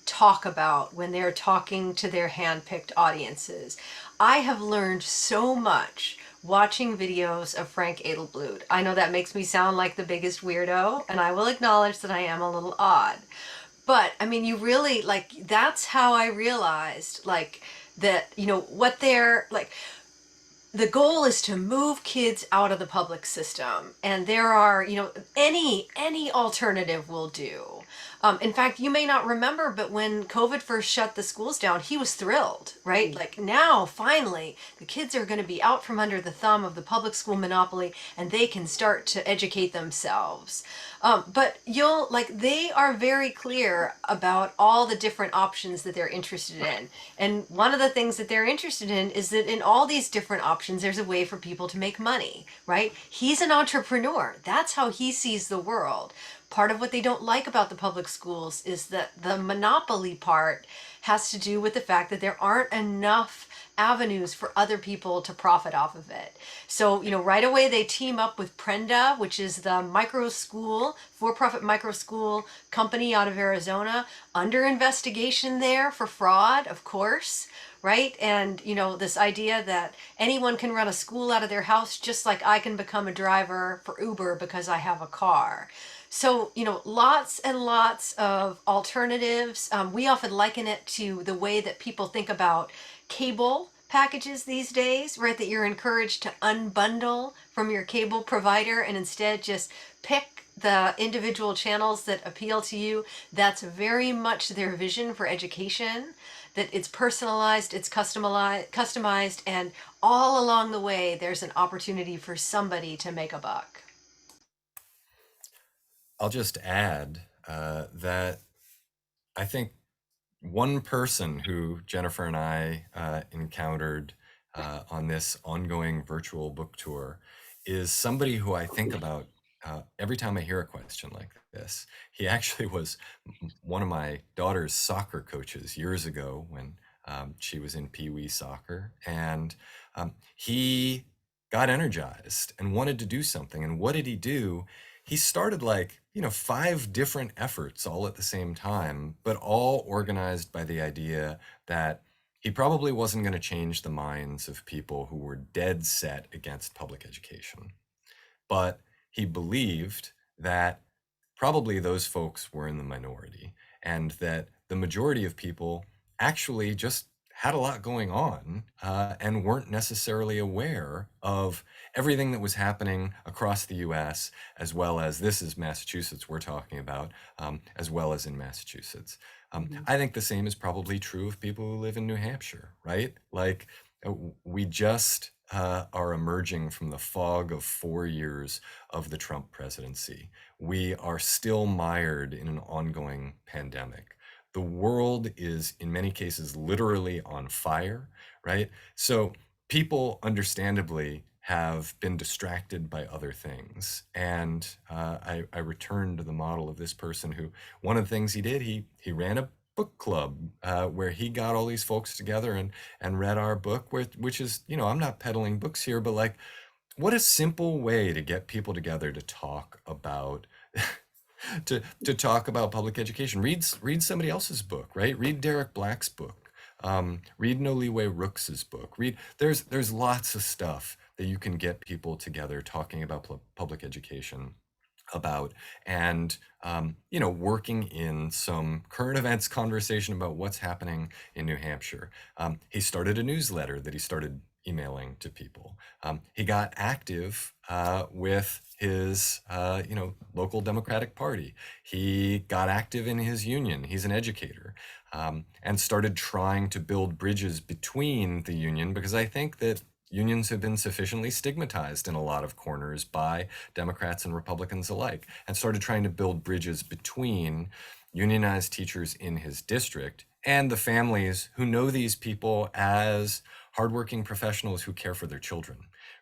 talk about when they're talking to their handpicked audiences. I have learned so much watching videos of Frank Edelblut. I know that makes me sound like the biggest weirdo, and I will acknowledge that I am a little odd. But I mean, you really, like, that's how I realized, like, that, what they're like. The goal is to move kids out of the public system, and there are, any alternative will do. In fact, you may not remember, but when COVID first shut the schools down, he was thrilled, right? Like, now finally the kids are going to be out from under the thumb of the public school monopoly, and they can start to educate themselves. But they are very clear about all the different options that they're interested in. And one of the things that they're interested in is that in all these different options, there's a way for people to make money, right? He's an entrepreneur. That's how he sees the world. Part of what they don't like about the public schools is that the monopoly part has to do with the fact that there aren't enough avenues for other people to profit off of it. So, right away they team up with Prenda, which is the micro school, for-profit micro school company out of Arizona, under investigation there for fraud, of course, right? And, this idea that anyone can run a school out of their house just like I can become a driver for Uber because I have a car. So, lots and lots of alternatives. We often liken it to the way that people think about cable packages these days, right? That you're encouraged to unbundle from your cable provider and instead just pick the individual channels that appeal to you. That's very much their vision for education, that it's personalized, it's customized, and all along the way, there's an opportunity for somebody to make a buck. I'll just add that I think one person who Jennifer and I encountered on this ongoing virtual book tour is somebody who I think about every time I hear a question like this. He actually was one of my daughter's soccer coaches years ago when she was in Pee Wee soccer. And he got energized and wanted to do something. And what did he do? He started like, 5 different efforts all at the same time, but all organized by the idea that he probably wasn't going to change the minds of people who were dead set against public education. But he believed that probably those folks were in the minority, and that the majority of people actually just had a lot going on and weren't necessarily aware of everything that was happening across the US, as well as this is Massachusetts we're talking about, as well as in Massachusetts. I think the same is probably true of people who live in New Hampshire, right? Like we just are emerging from the fog of 4 years of the Trump presidency. We are still mired in an ongoing pandemic. The world is, in many cases, literally on fire, right? So people, understandably, have been distracted by other things. And I return to the model of this person who, one of the things he did, he ran a book club where he got all these folks together and read our book, which is, I'm not peddling books here, but like, what a simple way to get people together to talk about to talk about public education. Read somebody else's book, right? Read Derek Black's book. Read Noliwe Rooks's book. There's lots of stuff that you can get people together talking about public education about, and working in some current events conversation about what's happening in New Hampshire. He started a newsletter that he started emailing to people. He got active with his local Democratic Party. He got active in his union. He's an educator. And started trying to build bridges between the union, because I think that unions have been sufficiently stigmatized in a lot of corners by Democrats and Republicans alike, and started trying to build bridges between unionized teachers in his district and the families who know these people as hardworking professionals who care for their children,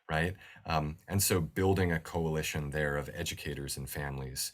right? And so building a coalition there of educators and families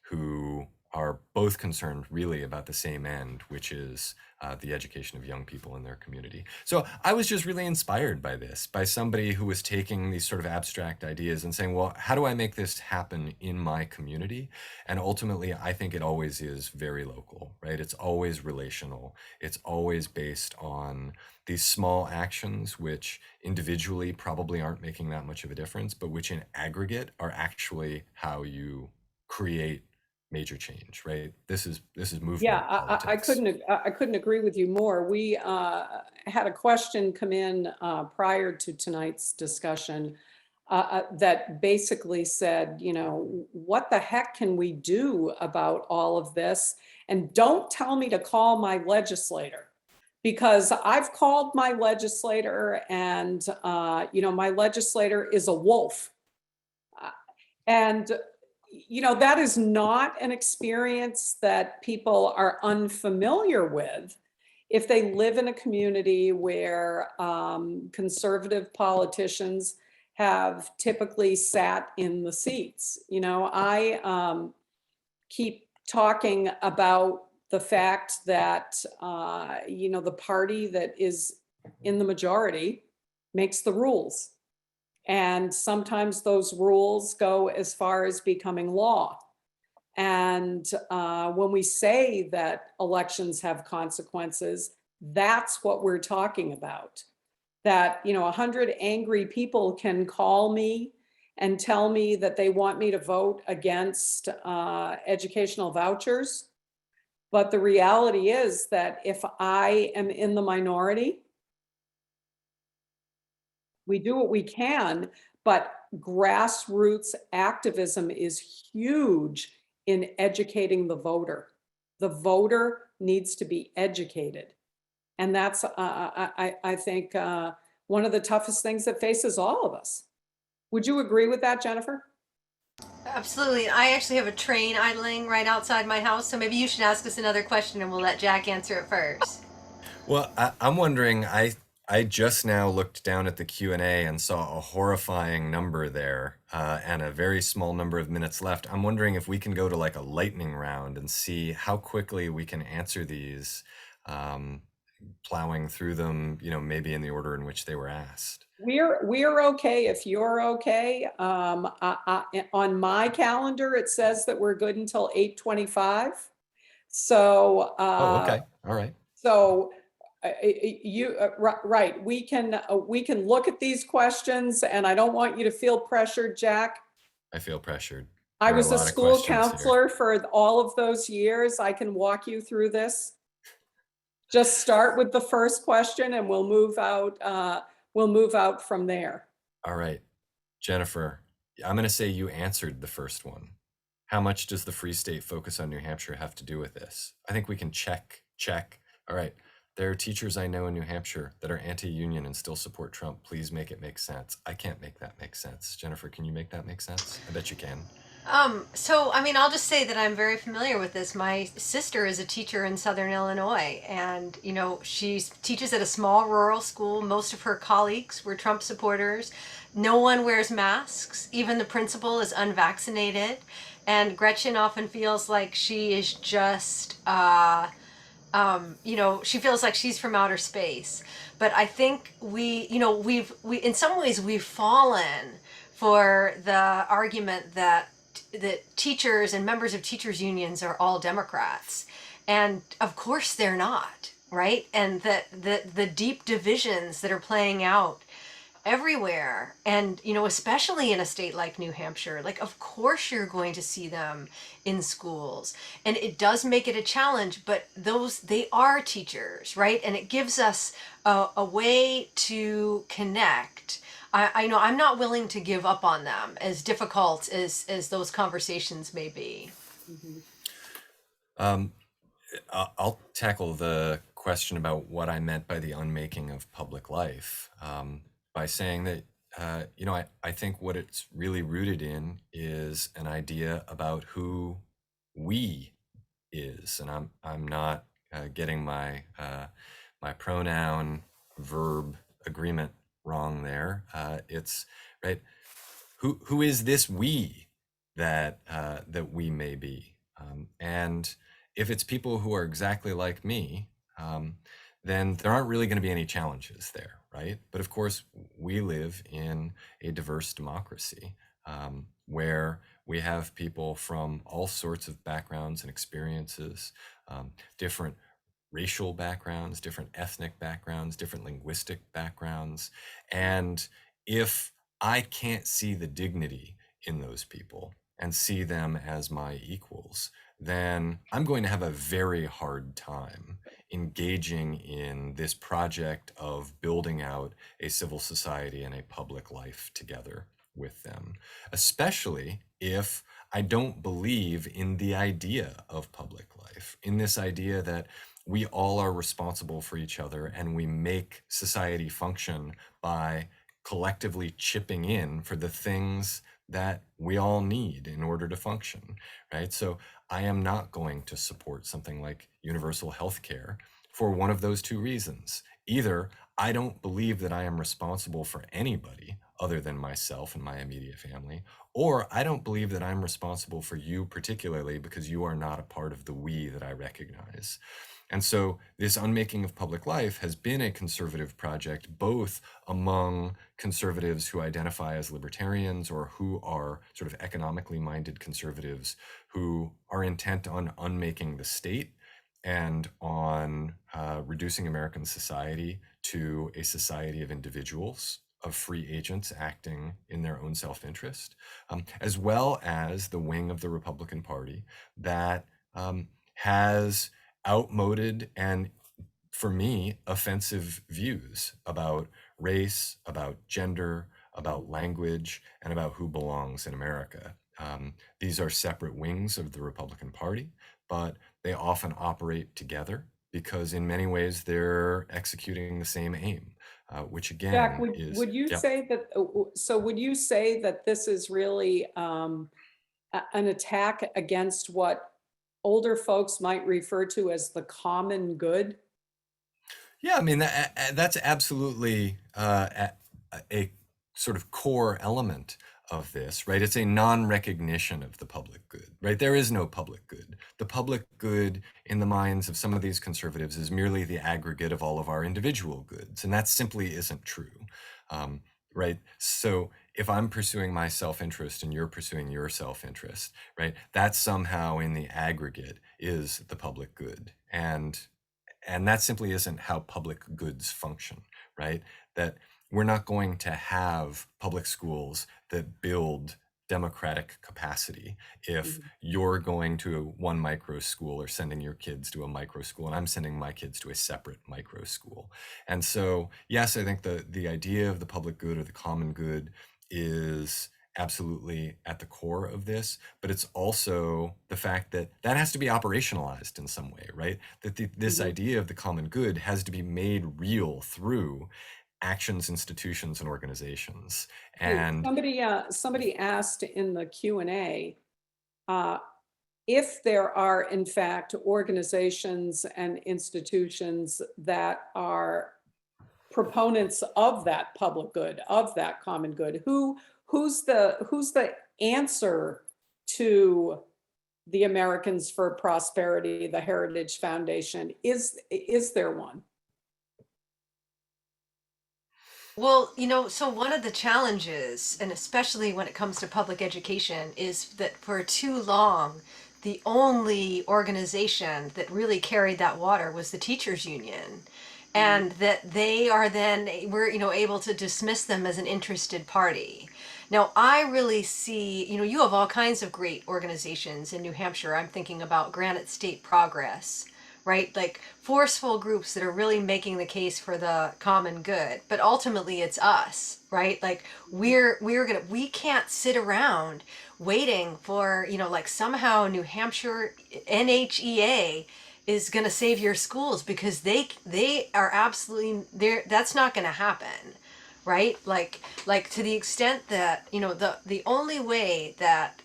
who are both concerned really about the same end, which is the education of young people in their community. So I was just really inspired by this, by somebody who was taking these sort of abstract ideas and saying, well, how do I make this happen in my community? And ultimately, I think it always is very local, right? It's always relational. It's always based on these small actions, which individually probably aren't making that much of a difference, but which in aggregate are actually how you create major change, right? This is movement Yeah, politics. I couldn't agree with you more. We had a question come in prior to tonight's discussion that basically said, what the heck can we do about all of this? And don't tell me to call my legislator, because I've called my legislator, and my legislator is a wolf. And that is not an experience that people are unfamiliar with if they live in a community where conservative politicians have typically sat in the seats. I keep talking about the fact that the party that is in the majority makes the rules. And sometimes those rules go as far as becoming law. And when we say that elections have consequences, that's what we're talking about. That, 100 angry people can call me and tell me that they want me to vote against educational vouchers. But the reality is that if I am in the minority, we do what we can, but grassroots activism is huge in educating the voter. The voter needs to be educated. And that's, I think, one of the toughest things that faces all of us. Would you agree with that, Jennifer? Absolutely. I actually have a train idling right outside my house, so maybe you should ask us another question and we'll let Jack answer it first. Well, I'm wondering, I just now looked down at the Q&A and saw a horrifying number there and a very small number of minutes left. I'm wondering if we can go to like a lightning round and see how quickly we can answer these, plowing through them, maybe in the order in which they were asked. We're okay if you're okay. On my calendar, it says that we're good until 8:25. So, Oh, okay. All right. so right, we can look at these questions, and I don't want you to feel pressured, Jack. I feel pressured. I There are a was a lot of school questions here. counselor for all of those years. I can walk you through this. Just start with the first question and we'll move out from there. All right. Jennifer, I'm going to say you answered the first one. How much does the Free State focus on New Hampshire have to do with this? I think we can check. All right. There are teachers I know in New Hampshire that are anti-union and still support Trump. Please make it make sense. I can't make that make sense. Jennifer, can you make that make sense? I bet you can. So I mean, I'll just say that I'm very familiar with this. My sister is a teacher in Southern Illinois, and she teaches at a small rural school. Most of her colleagues were Trump supporters. No one wears masks. Even the principal is unvaccinated, and Gretchen often feels like she is just, she feels like she's from outer space. But I think we in some ways we've fallen for the argument that teachers and members of teachers unions are all Democrats, and of course they're not, right? And that the deep divisions that are playing out everywhere, and especially in a state like New Hampshire, like of course you're going to see them in schools, and it does make it a challenge, but they are teachers, right? And it gives us a way to connect. I know I'm not willing to give up on them, as difficult as those conversations may be. Um, I'll tackle the question about what I meant by the unmaking of public life, by saying that, I think what it's really rooted in is an idea about who we is, and I'm not getting my my pronoun verb agreement wrong there. It's right. Who is this we that we may be? And if it's people who are exactly like me, then there aren't really going to be any challenges there, right? But of course, we live in a diverse democracy, where we have people from all sorts of backgrounds and experiences, different racial backgrounds, different ethnic backgrounds, different linguistic backgrounds. And if I can't see the dignity in those people and see them as my equals, then I'm going to have a very hard time engaging in this project of building out a civil society and a public life together with them, especially if I don't believe in the idea of public life, in this idea that we all are responsible for each other and we make society function by collectively chipping in for the things that we all need in order to function, right? So I am not going to support something like universal health care for one of those two reasons. Either I don't believe that I am responsible for anybody other than myself and my immediate family, or I don't believe that I'm responsible for you particularly because you are not a part of the we that I recognize. And so this unmaking of public life has been a conservative project, both among conservatives who identify as libertarians or who are sort of economically minded conservatives who are intent on unmaking the state and on reducing American society to a society of individuals, of free agents acting in their own self-interest, as well as the wing of the Republican Party that has outmoded and, for me, offensive views about race, about gender, about language, and about who belongs in America. These are separate wings of the Republican Party, but they often operate together because in many ways they're executing the same aim, which Jack, again is, would you yeah. say that, so would you say that this is really an attack against what older folks might refer to as the common good? Yeah, I mean, that's absolutely a sort of core element of this, right? It's a non-recognition of the public good, right? There is no public good. The public good in the minds of some of these conservatives is merely the aggregate of all of our individual goods, and that simply isn't true, right? So if I'm pursuing my self-interest and you're pursuing your self-interest, right, that somehow in the aggregate is the public good. And that simply isn't how public goods function, right? That we're not going to have public schools that build democratic capacity if you're going to one micro school or sending your kids to a micro school and I'm sending my kids to a separate micro school. And so, yes, I think the idea of the public good or the common good is absolutely at the core of this, but it's also the fact that that has to be operationalized in some way, right? That this idea of the common good has to be made real through actions, institutions, and organizations. And Somebody asked in the Q&A, if there are in fact organizations and institutions that are proponents of that public good, of that common good, who's the answer to the Americans for Prosperity, the Heritage Foundation? Is there one? Well, so one of the challenges, and especially when it comes to public education, is that for too long, the only organization that really carried that water was the teachers union. And that they are then, we're, able to dismiss them as an interested party. Now, I really see, you have all kinds of great organizations in New Hampshire. I'm thinking about Granite State Progress, right? Like forceful groups that are really making the case for the common good. But ultimately it's us, right? Like we can't sit around waiting for, like somehow New Hampshire NHEA is going to save your schools, because they are absolutely there. That's not going to happen. Right? Like to the extent that, the only way that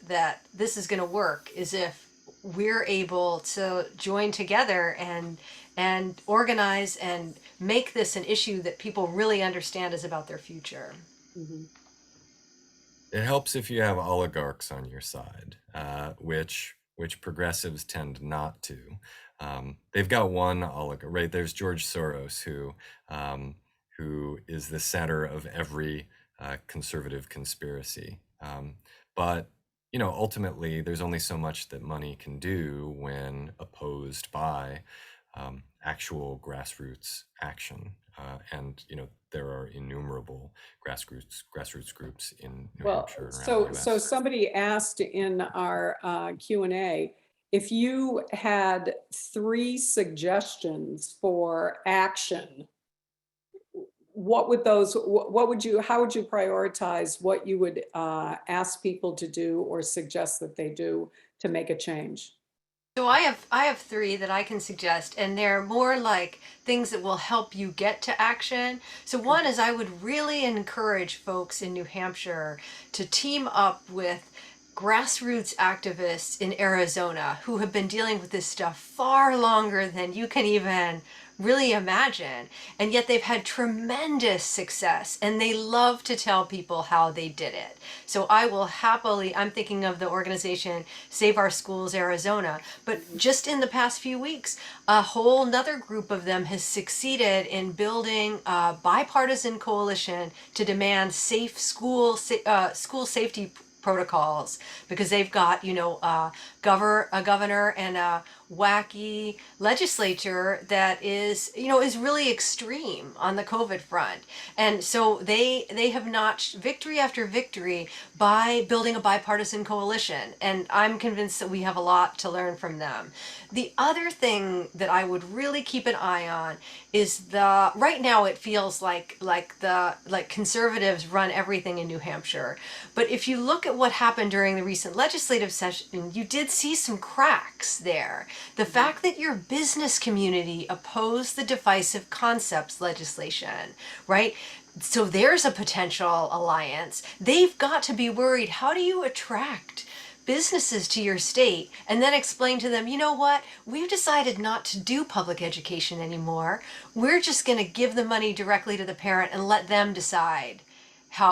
this is going to work is if we're able to join together and organize and make this an issue that people really understand is about their future. it helps if you have oligarchs on your side, which progressives tend not to. They've got one oligarch, right? There's George Soros, who is the center of every conservative conspiracy. But ultimately, there's only so much that money can do when opposed by actual grassroots action. And there are innumerable grassroots groups in New Well, Hampshire and around the so US. somebody asked in our Q&A, if you had 3 suggestions for action, what would how would you prioritize what you would ask people to do or suggest that they do to make a change? So I have 3 that I can suggest, and they're more like things that will help you get to action. So one is, I would really encourage folks in New Hampshire to team up with grassroots activists in Arizona who have been dealing with this stuff far longer than you can even really imagine. And yet they've had tremendous success, and they love to tell people how they did it. So I will happily, I'm thinking of the organization Save Our Schools Arizona, but just in the past few weeks, a whole nother group of them has succeeded in building a bipartisan coalition to demand safe school safety protocols, because they've got a governor and a wacky legislature that is really extreme on the COVID front. And so they have notched victory after victory by building a bipartisan coalition, and I'm convinced that we have a lot to learn from them. The other thing that I would really keep an eye on is right now it feels like conservatives run everything in New Hampshire. But if you look at what happened during the recent legislative session, you did see some cracks there. The fact that your business community opposed the divisive concepts legislation, right? So there's a potential alliance. They've got to be worried. How do you attract businesses to your state and then explain to them, you know what, we've decided not to do public education anymore. We're just going to give the money directly to the parent and let them decide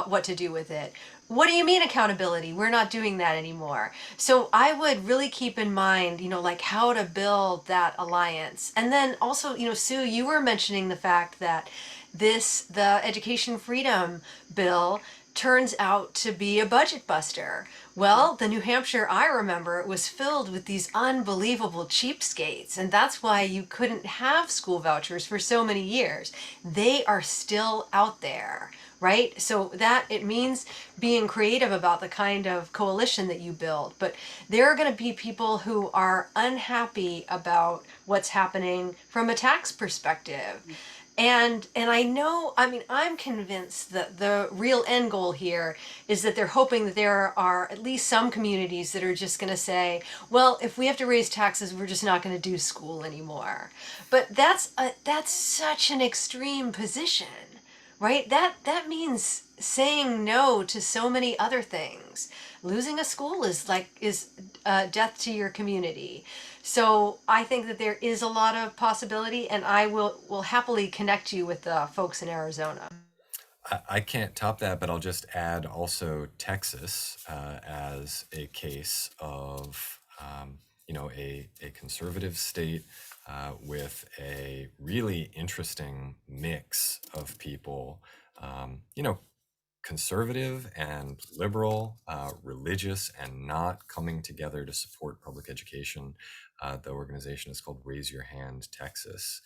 what to do with it. what do you mean accountability? We're not doing that anymore. So I would really keep in mind, like how to build that alliance. And then also, Sue, you were mentioning the fact that the education freedom bill turns out to be a budget buster. Well, the New Hampshire I remember was filled with these unbelievable cheapskates, and that's why you couldn't have school vouchers for so many years. They are still out there, right? So that it means being creative about the kind of coalition that you build. But there are going to be people who are unhappy about what's happening from a tax perspective. And I know, I mean, I'm convinced that the real end goal here is that they're hoping that there are at least some communities that are just going to say, well, if we have to raise taxes, we're just not going to do school anymore. But that's such an extreme position, right? That means saying no to so many other things. Losing a school is death to your community. So I think that there is a lot of possibility, and I will happily connect you with the folks in Arizona. I can't top that, but I'll just add also Texas as a case of a conservative state with a really interesting mix of people, conservative and liberal, religious and not, coming together to support public education. The organization is called Raise Your Hand Texas.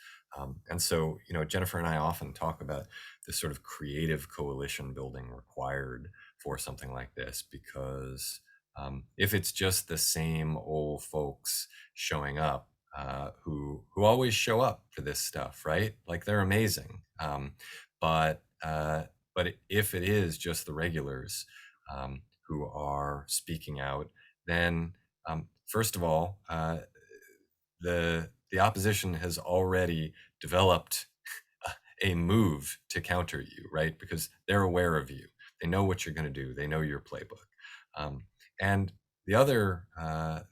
And so, Jennifer and I often talk about this sort of creative coalition building required for something like this, because if it's just the same old folks showing up, who always show up for this stuff, right? Like, they're amazing. But if it is just the regulars who are speaking out, then first of all, the opposition has already developed a move to counter you, right? Because they're aware of you. They know what you're going to do. They know your playbook. And the other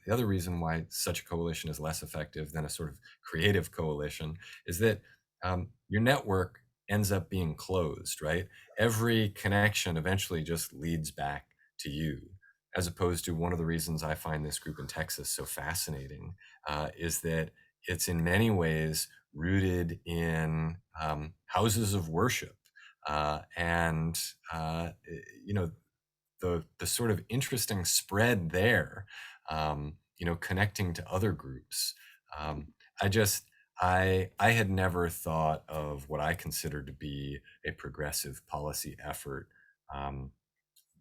reason why such a coalition is less effective than a sort of creative coalition is that your network ends up being closed, right? Every connection eventually just leads back to you, as opposed to one of the reasons I find this group in Texas so fascinating is that it's in many ways rooted in houses of worship and the sort of interesting spread there, connecting to other groups. I had never thought of what I consider to be a progressive policy effort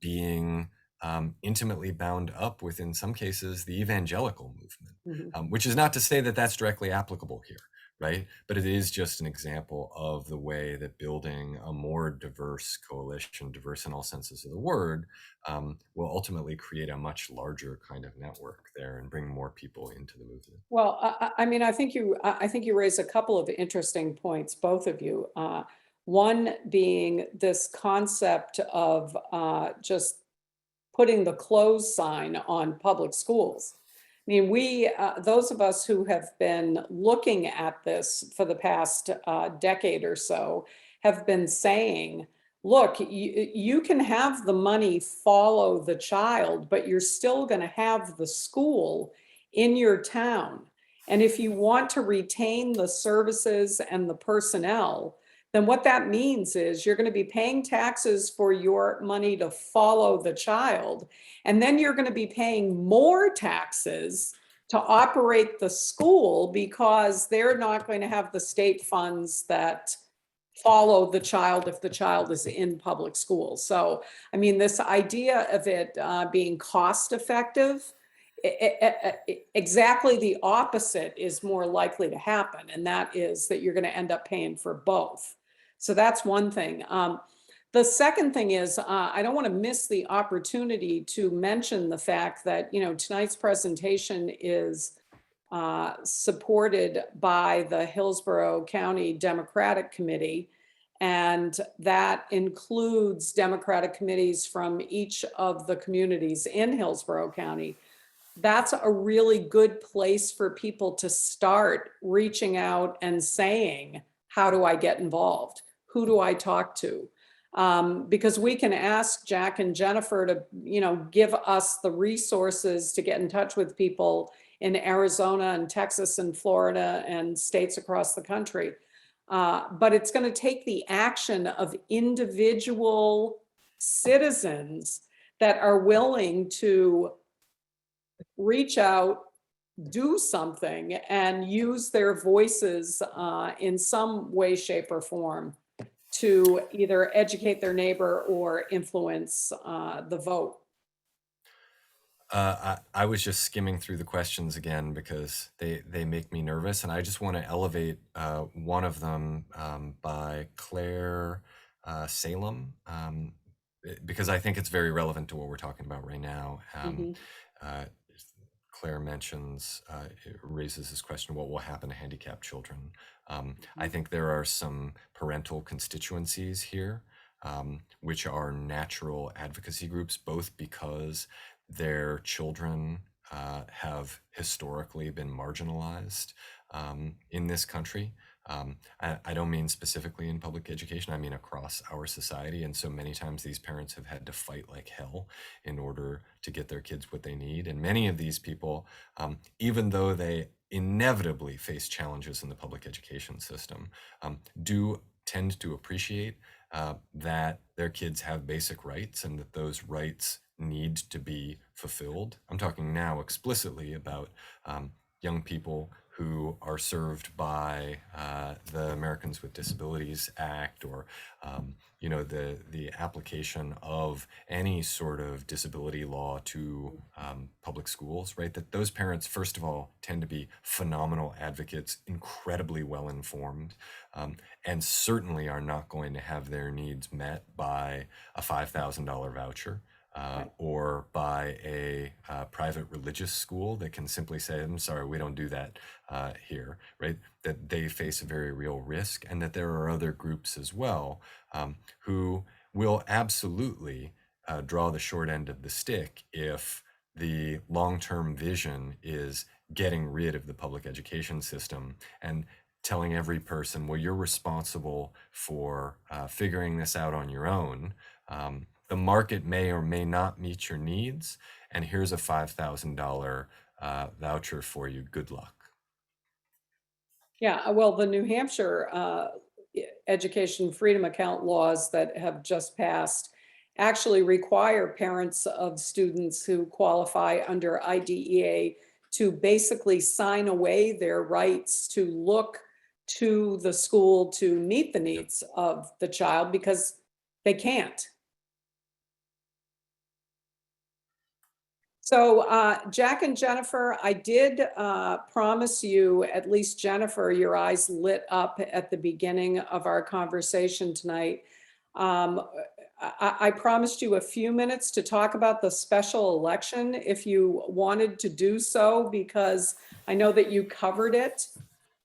being intimately bound up with, in some cases, the evangelical movement, which is not to say that that's directly applicable here, right? But it is just an example of the way that building a more diverse coalition, diverse in all senses of the word, will ultimately create a much larger kind of network there and bring more people into the movement. Well, I mean, I think you raise a couple of interesting points, both of you. One being this concept of just putting the close sign on public schools. I mean, those of us who have been looking at this for the past decade or so have been saying, look, you can have the money follow the child, but you're still going to have the school in your town. And if you want to retain the services and the personnel, then what that means is you're going to be paying taxes for your money to follow the child. And then you're going to be paying more taxes to operate the school because they're not going to have the state funds that follow the child if the child is in public school. So, I mean, this idea of it being cost effective, exactly the opposite is more likely to happen. And that is that you're going to end up paying for both. So that's one thing. The second thing is, I don't want to miss the opportunity to mention the fact that, tonight's presentation is supported by the Hillsborough County Democratic Committee, and that includes Democratic committees from each of the communities in Hillsborough County. That's a really good place for people to start reaching out and saying, how do I get involved? Who do I talk to? Because we can ask Jack and Jennifer to, give us the resources to get in touch with people in Arizona and Texas and Florida and states across the country. But it's going to take the action of individual citizens that are willing to reach out, do something, and use their voices in some way, shape, or form to either educate their neighbor or influence the vote. I was just skimming through the questions again because they make me nervous, and I just want to elevate one of them by Claire Salem, because I think it's very relevant to what we're talking about right now. Mhm. Uh, Claire mentions, it raises this question, what will happen to handicapped children? I think there are some parental constituencies here, which are natural advocacy groups, both because their children have historically been marginalized in this country. I don't mean specifically in public education, I mean across our society. And so many times these parents have had to fight like hell in order to get their kids what they need. And many of these people, even though they inevitably face challenges in the public education system, do tend to appreciate that their kids have basic rights and that those rights need to be fulfilled. I'm talking now explicitly about young people who are served by the Americans with Disabilities Act, or the application of any sort of disability law to public schools, right? That those parents, first of all, tend to be phenomenal advocates, incredibly well informed, and certainly are not going to have their needs met by a $5,000 voucher. Or by a private religious school that can simply say, I'm sorry, we don't do that here, right? That they face a very real risk, and that there are other groups as well who will absolutely draw the short end of the stick if the long-term vision is getting rid of the public education system and telling every person, well, you're responsible for figuring this out on your own. The market may or may not meet your needs, and here's a $5,000 voucher for you. Good luck. Yeah, well, the New Hampshire education freedom account laws that have just passed actually require parents of students who qualify under IDEA to basically sign away their rights to look to the school to meet the needs of the child because they can't. So Jack and Jennifer, I did promise you, at least Jennifer, your eyes lit up at the beginning of our conversation tonight. I promised you a few minutes to talk about the special election if you wanted to do so, because I know that you covered it.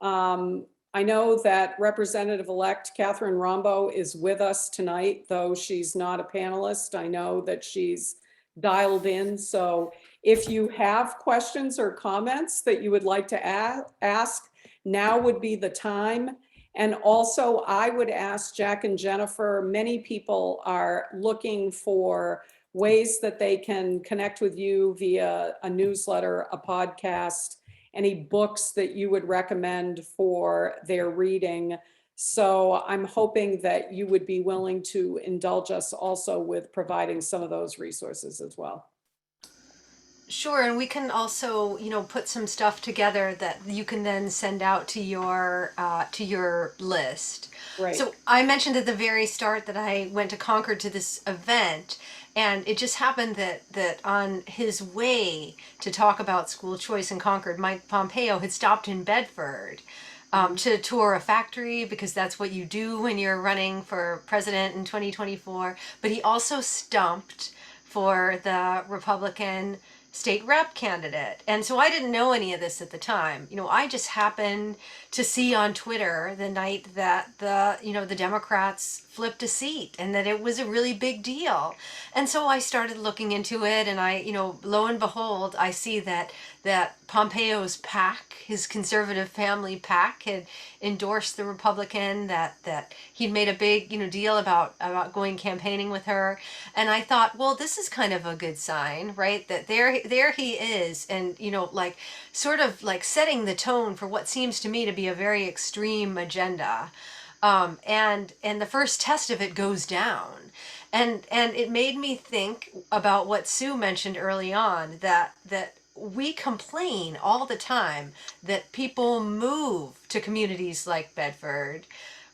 I know that Representative-elect Catherine Rombo is with us tonight, though she's not a panelist. I know that she's dialed in. So if you have questions or comments that you would like to ask, now would be the time. And also, I would ask Jack and Jennifer, many people are looking for ways that they can connect with you via a newsletter, a podcast, any books that you would recommend for their reading. So I'm hoping that you would be willing to indulge us also with providing some of those resources as well. Sure, and we can also, put some stuff together that you can then send out to your list. Right. So I mentioned at the very start that I went to Concord to this event, and it just happened that on his way to talk about school choice in Concord, Mike Pompeo had stopped in Bedford to tour a factory, because that's what you do when you're running for president in 2024. But he also stumped for the Republican state rep candidate. And so I didn't know any of this at the time. I just happened to see on Twitter the night that the Democrats flipped a seat and that it was a really big deal. And so I started looking into it, and I, lo and behold, I see that Pompeo's PAC, his conservative family PAC, had endorsed the Republican, that he'd made a big, deal about going campaigning with her. And I thought, well, this is kind of a good sign, right? That there he is, and like sort of like setting the tone for what seems to me to be a very extreme agenda. And the first test of it goes down. And it made me think about what Sue mentioned early on, that we complain all the time that people move to communities like Bedford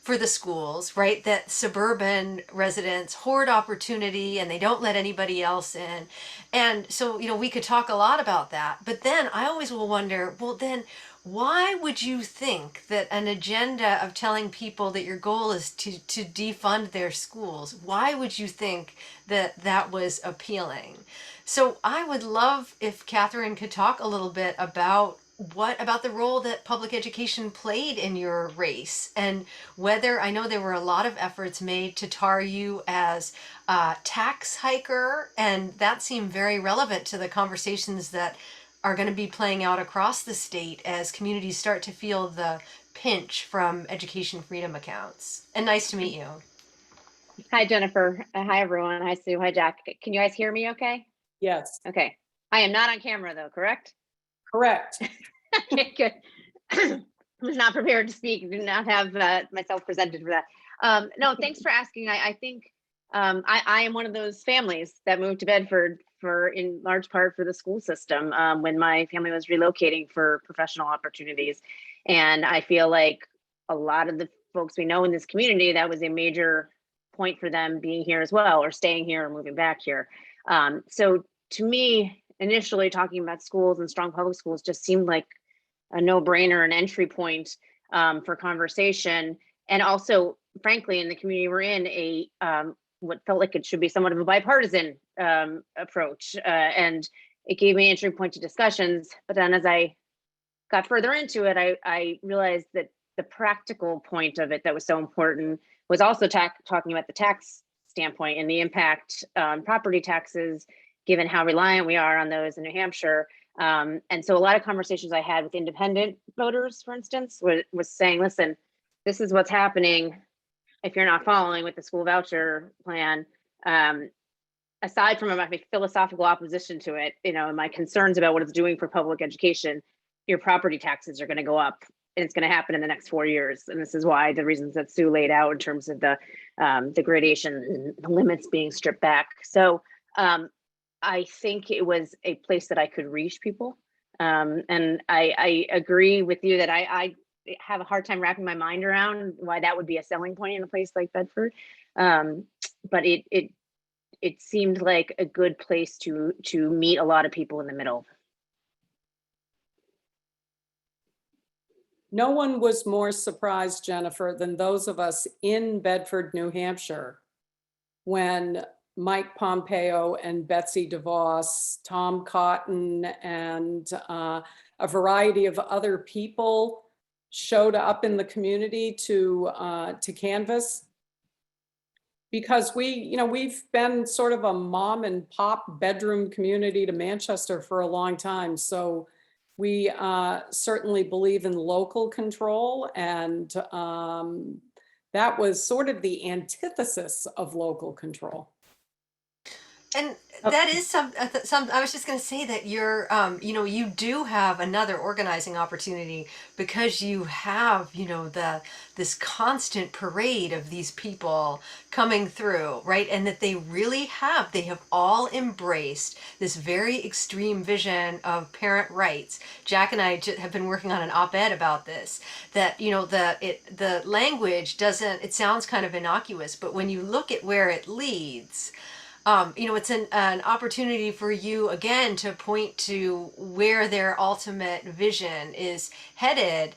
for the schools, right? That suburban residents hoard opportunity and they don't let anybody else in. And so, we could talk a lot about that. But then I always will wonder, well, then why would you think that an agenda of telling people that your goal is to defund their schools, why would you think that that was appealing? So I would love if Catherine could talk a little bit about about the role that public education played in your race, and whether, I know there were a lot of efforts made to tar you as a tax hiker, and that seemed very relevant to the conversations that are going to be playing out across the state as communities start to feel the pinch from education freedom accounts. And nice to meet you. Hi, Jennifer. Hi, everyone. Hi, Sue. Hi, Jack. Can you guys hear me okay? Yes, Okay. I am not on camera though, correct? correct. Okay, good. I was not prepared to speak. Did not have myself presented for that. No, thanks for asking. I think I am one of those families that moved to Bedford in large part for the school system when my family was relocating for professional opportunities. And I feel like a lot of the folks we know in this community, that was a major point for them being here as well, or staying here or moving back here. So to me, initially talking about schools and strong public schools just seemed like a no-brainer, an entry point for conversation. And also, frankly, in the community we're in, what felt like it should be somewhat of a bipartisan approach. And it gave me an entry point to discussions. But then as I got further into it, I realized that the practical point of it that was so important was also talking about the tax standpoint and the impact on property taxes, given how reliant we are on those in New Hampshire. And so a lot of conversations I had with independent voters, for instance, was saying, listen, this is what's happening if you're not following with the school voucher plan. Aside from my philosophical opposition to it, and my concerns about what it's doing for public education, your property taxes are going to go up, and it's going to happen in the next 4 years. And this is why the reasons that Sue laid out in terms of the gradation, the limits being stripped back. So I think it was a place that I could reach people. And I agree with you that I have a hard time wrapping my mind around why that would be a selling point in a place like Bedford. But it seemed like a good place to meet a lot of people in the middle. No one was more surprised, Jennifer, than those of us in Bedford, New Hampshire, when Mike Pompeo and Betsy DeVos, Tom Cotton, and a variety of other people showed up in the community to canvass. Because we've been sort of a mom and pop bedroom community to Manchester for a long time. So we certainly believe in local control, and that was sort of the antithesis of local control. And that is some. I was just going to say that you're, you do have another organizing opportunity because you have, this constant parade of these people coming through, right? And that they have all embraced this very extreme vision of parent rights. Jack and I have been working on an op-ed about this. That the language doesn't. It sounds kind of innocuous, but when you look at where it leads. It's an opportunity for you, again, to point to where their ultimate vision is headed,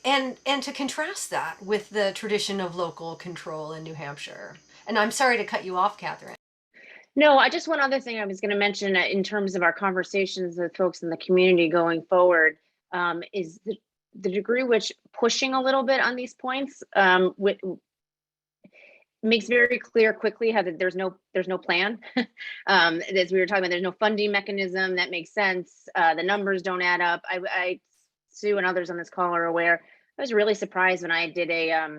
and to contrast that with the tradition of local control in New Hampshire. And I'm sorry to cut you off, Catherine. No, just one other thing I was going to mention in terms of our conversations with folks in the community going forward is the degree which pushing a little bit on these points makes very clear quickly how that there's no plan. As we were talking about, there's no funding mechanism that makes sense. The numbers don't add up. Sue and others on this call are aware. I was really surprised when I did a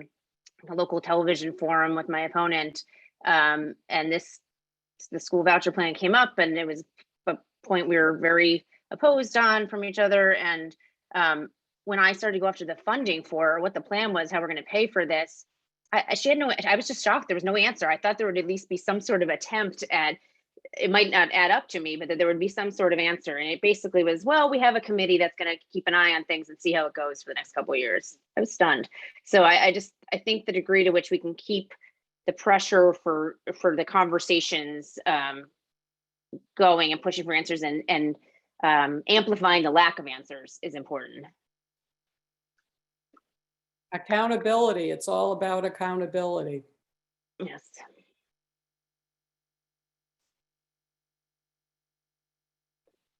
local television forum with my opponent, and the school voucher plan came up, and it was a point we were very opposed on from each other. And when I started to go after the funding for what the plan was, how we're going to pay for this, I was just shocked. There was no answer. I thought there would at least be some sort of attempt at, it might not add up to me, but that there would be some sort of answer. And it basically was, well, we have a committee that's going to keep an eye on things and see how it goes for the next couple of years. I was stunned. So I think the degree to which we can keep the pressure for the conversations going and pushing for answers and amplifying the lack of answers is important. Accountability. It's all about accountability. Yes.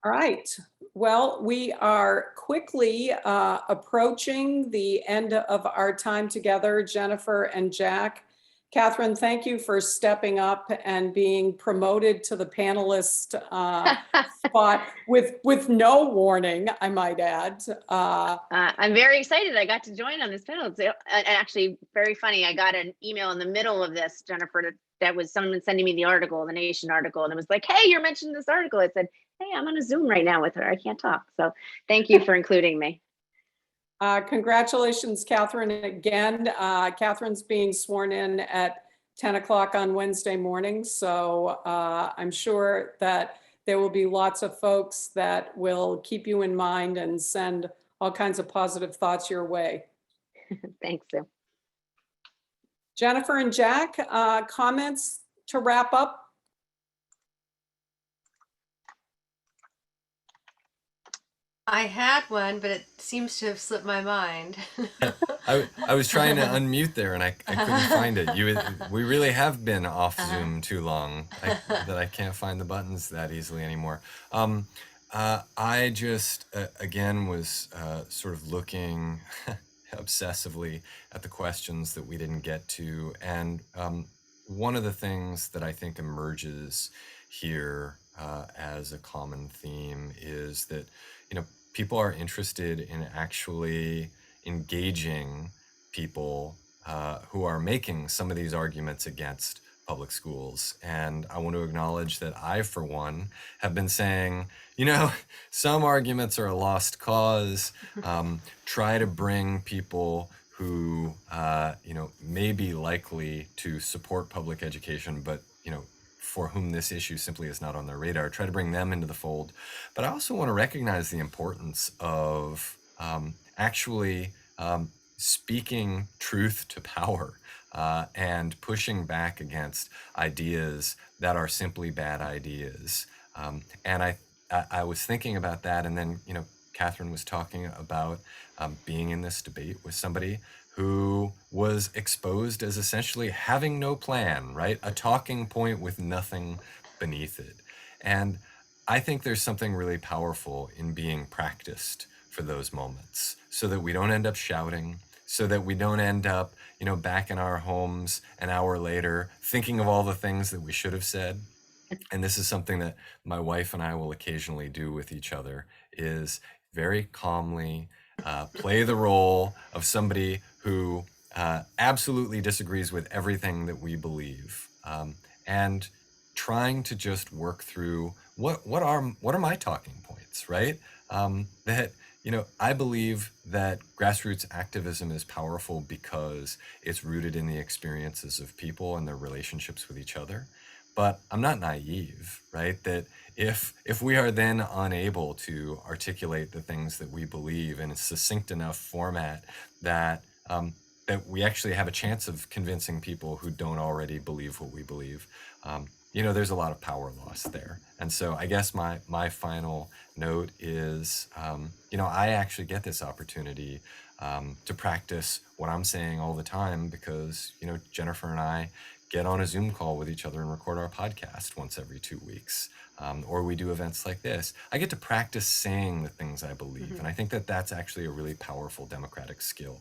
All right. Well, we are quickly approaching the end of our time together, Jennifer and Jack. Catherine, thank you for stepping up and being promoted to the panelist spot with no warning, I might add. I'm very excited I got to join on this panel. And actually, very funny, I got an email in the middle of this, Jennifer, that was someone sending me the article, the Nation article, and it was like, hey, you're mentioning this article. I said, hey, I'm on a Zoom right now with her. I can't talk. So thank you for including me. Congratulations, Catherine, again. Catherine's being sworn in at 10 o'clock on Wednesday morning. So I'm sure that there will be lots of folks that will keep you in mind and send all kinds of positive thoughts your way. Thanks, Sue. Jennifer and Jack, comments to wrap up? I had one, but it seems to have slipped my mind. I was trying to unmute there and I couldn't find it. We really have been off Zoom too long that I can't find the buttons that easily anymore. I just, again, was sort of looking obsessively at the questions that we didn't get to. And one of the things that I think emerges here as a common theme is that, people are interested in actually engaging people who are making some of these arguments against public schools. And I want to acknowledge that I, for one, have been saying, some arguments are a lost cause. Try to bring people who, may be likely to support public education, but, for whom this issue simply is not on their radar, try to bring them into the fold. But I also want to recognize the importance of actually speaking truth to power and pushing back against ideas that are simply bad ideas. And I was thinking about that, and then, Catherine was talking about being in this debate with somebody who was exposed as essentially having no plan, right? A talking point with nothing beneath it. And I think there's something really powerful in being practiced for those moments so that we don't end up shouting, so that we don't end up, back in our homes an hour later thinking of all the things that we should have said. And this is something that my wife and I will occasionally do with each other, is very calmly play the role of somebody who absolutely disagrees with everything that we believe, and trying to just work through what are my talking points, right? That I believe that grassroots activism is powerful because it's rooted in the experiences of people and their relationships with each other. But I'm not naive, right? That if we are then unable to articulate the things that we believe in a succinct enough format that that we actually have a chance of convincing people who don't already believe what we believe, there's a lot of power loss there. And so I guess my final note is, I actually get this opportunity to practice what I'm saying all the time because, Jennifer and I get on a Zoom call with each other and record our podcast once every 2 weeks, or we do events like this. I get to practice saying the things I believe. And I think that that's actually a really powerful democratic skill,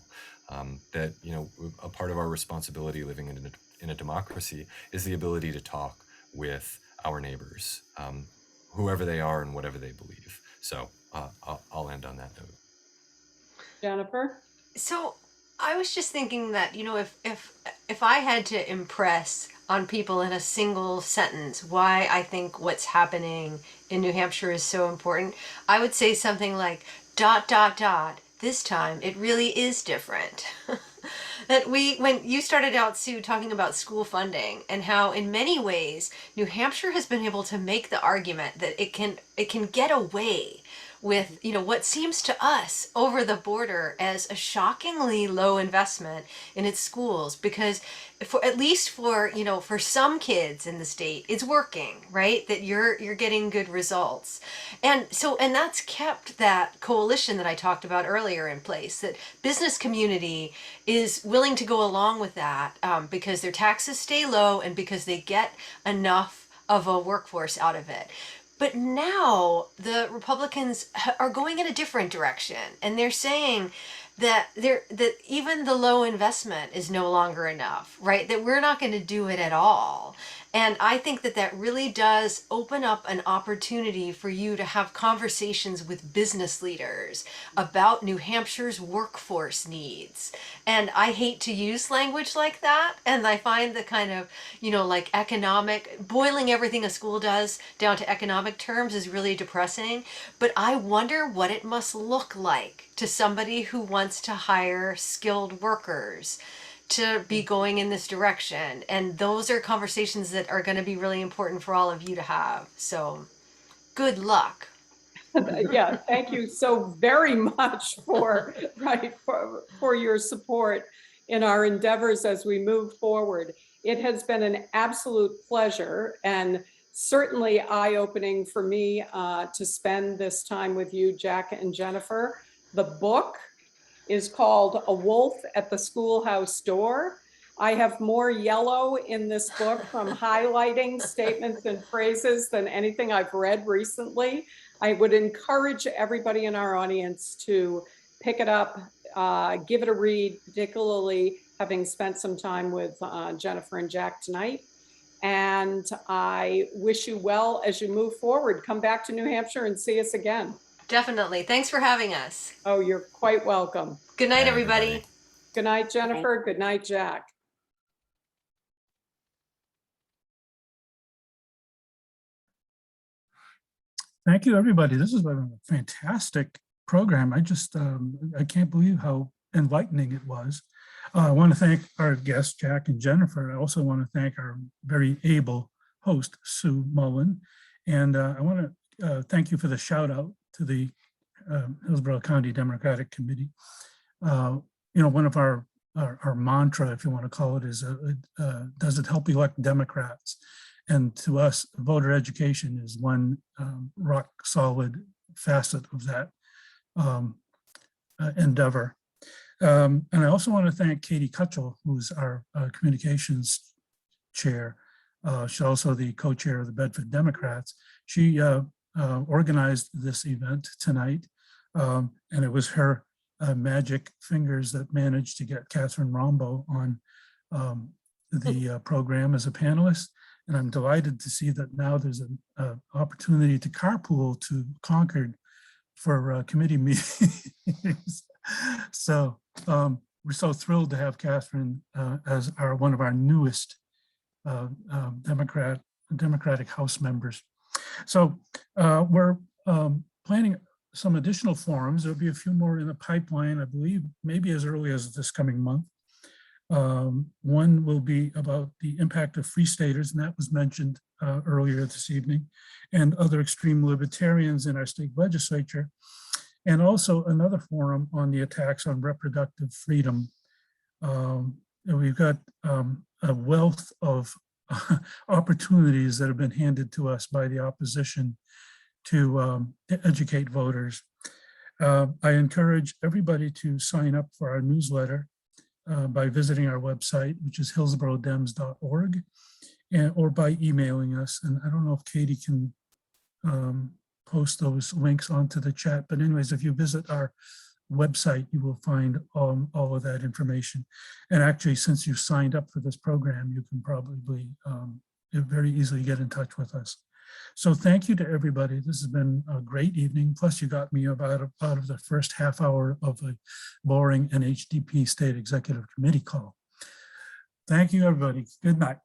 that, a part of our responsibility living in a in a democracy is the ability to talk with our neighbors, whoever they are and whatever they believe. So I'll end on that note. Jennifer? So I was just thinking that, if I had to impress on people in a single sentence why I think what's happening in New Hampshire is so important, I would say something like dot dot dot. This time it really is different. That when you started out, Sue, talking about school funding and how in many ways New Hampshire has been able to make the argument that it can get away with what seems to us over the border as a shockingly low investment in its schools, because for at least for some kids in the state it's working, right? That you're getting good results. And that's kept that coalition that I talked about earlier in place, that business community is willing to go along with that, because their taxes stay low and because they get enough of a workforce out of it. But now the Republicans are going in a different direction, and they're saying that even the low investment is no longer enough, right? That we're not going to do it at all. And I think that really does open up an opportunity for you to have conversations with business leaders about New Hampshire's workforce needs. And I hate to use language like that. And I find the kind of, like boiling everything a school does down to economic terms is really depressing. But I wonder what it must look like to somebody who wants to hire skilled workers to be going in this direction. And those are conversations that are going to be really important for all of you to have. So good luck. Yeah, thank you so very much for your support in our endeavors as we move forward. It has been an absolute pleasure and certainly eye-opening for me to spend this time with you, Jack and Jennifer. The book is called A Wolf at the Schoolhouse Door. I have more yellow in this book from highlighting statements and phrases than anything I've read recently. I would encourage everybody in our audience to pick it up, give it a read, particularly having spent some time with Jennifer and Jack tonight. And I wish you well as you move forward. Come back to New Hampshire and see us again. Definitely. Thanks for having us. Oh, you're quite welcome. Good night, everybody. Good night, Jennifer. Good night, Jack. Thank you, everybody. This is a fantastic program. I can't believe how enlightening it was. I want to thank our guests, Jack and Jennifer. I also want to thank our very able host, Sue Mullen. And I want to thank you for the shout out to the Hillsborough County Democratic Committee. One of our mantra, if you want to call it, is does it help elect Democrats? And to us, voter education is one rock solid facet of that endeavor. And I also want to thank Katie Kutchell, who's our communications chair. She's also the co-chair of the Bedford Democrats. She organized this event tonight, and it was her magic fingers that managed to get Catherine Rombo on the program as a panelist. And I'm delighted to see that now there's an opportunity to carpool to Concord for committee meetings. So we're so thrilled to have Catherine as one of our newest Democratic House members. So we're planning some additional forums. There'll be a few more in the pipeline, I believe, maybe as early as this coming month. One will be about the impact of free staters, and that was mentioned earlier this evening, and other extreme libertarians in our state legislature, and also another forum on the attacks on reproductive freedom. We've got a wealth of opportunities that have been handed to us by the opposition to educate voters. I encourage everybody to sign up for our newsletter by visiting our website, which is hillsboroughdems.org, or by emailing us. And I don't know if Katie can post those links onto the chat, but anyways, if you visit our website, you will find all of that information. And actually, since you signed up for this program, you can probably very easily get in touch with us. So thank you to everybody. This has been a great evening. Plus you got me out of the first half hour of a boring NHDP State Executive Committee call. Thank you, everybody. Good night.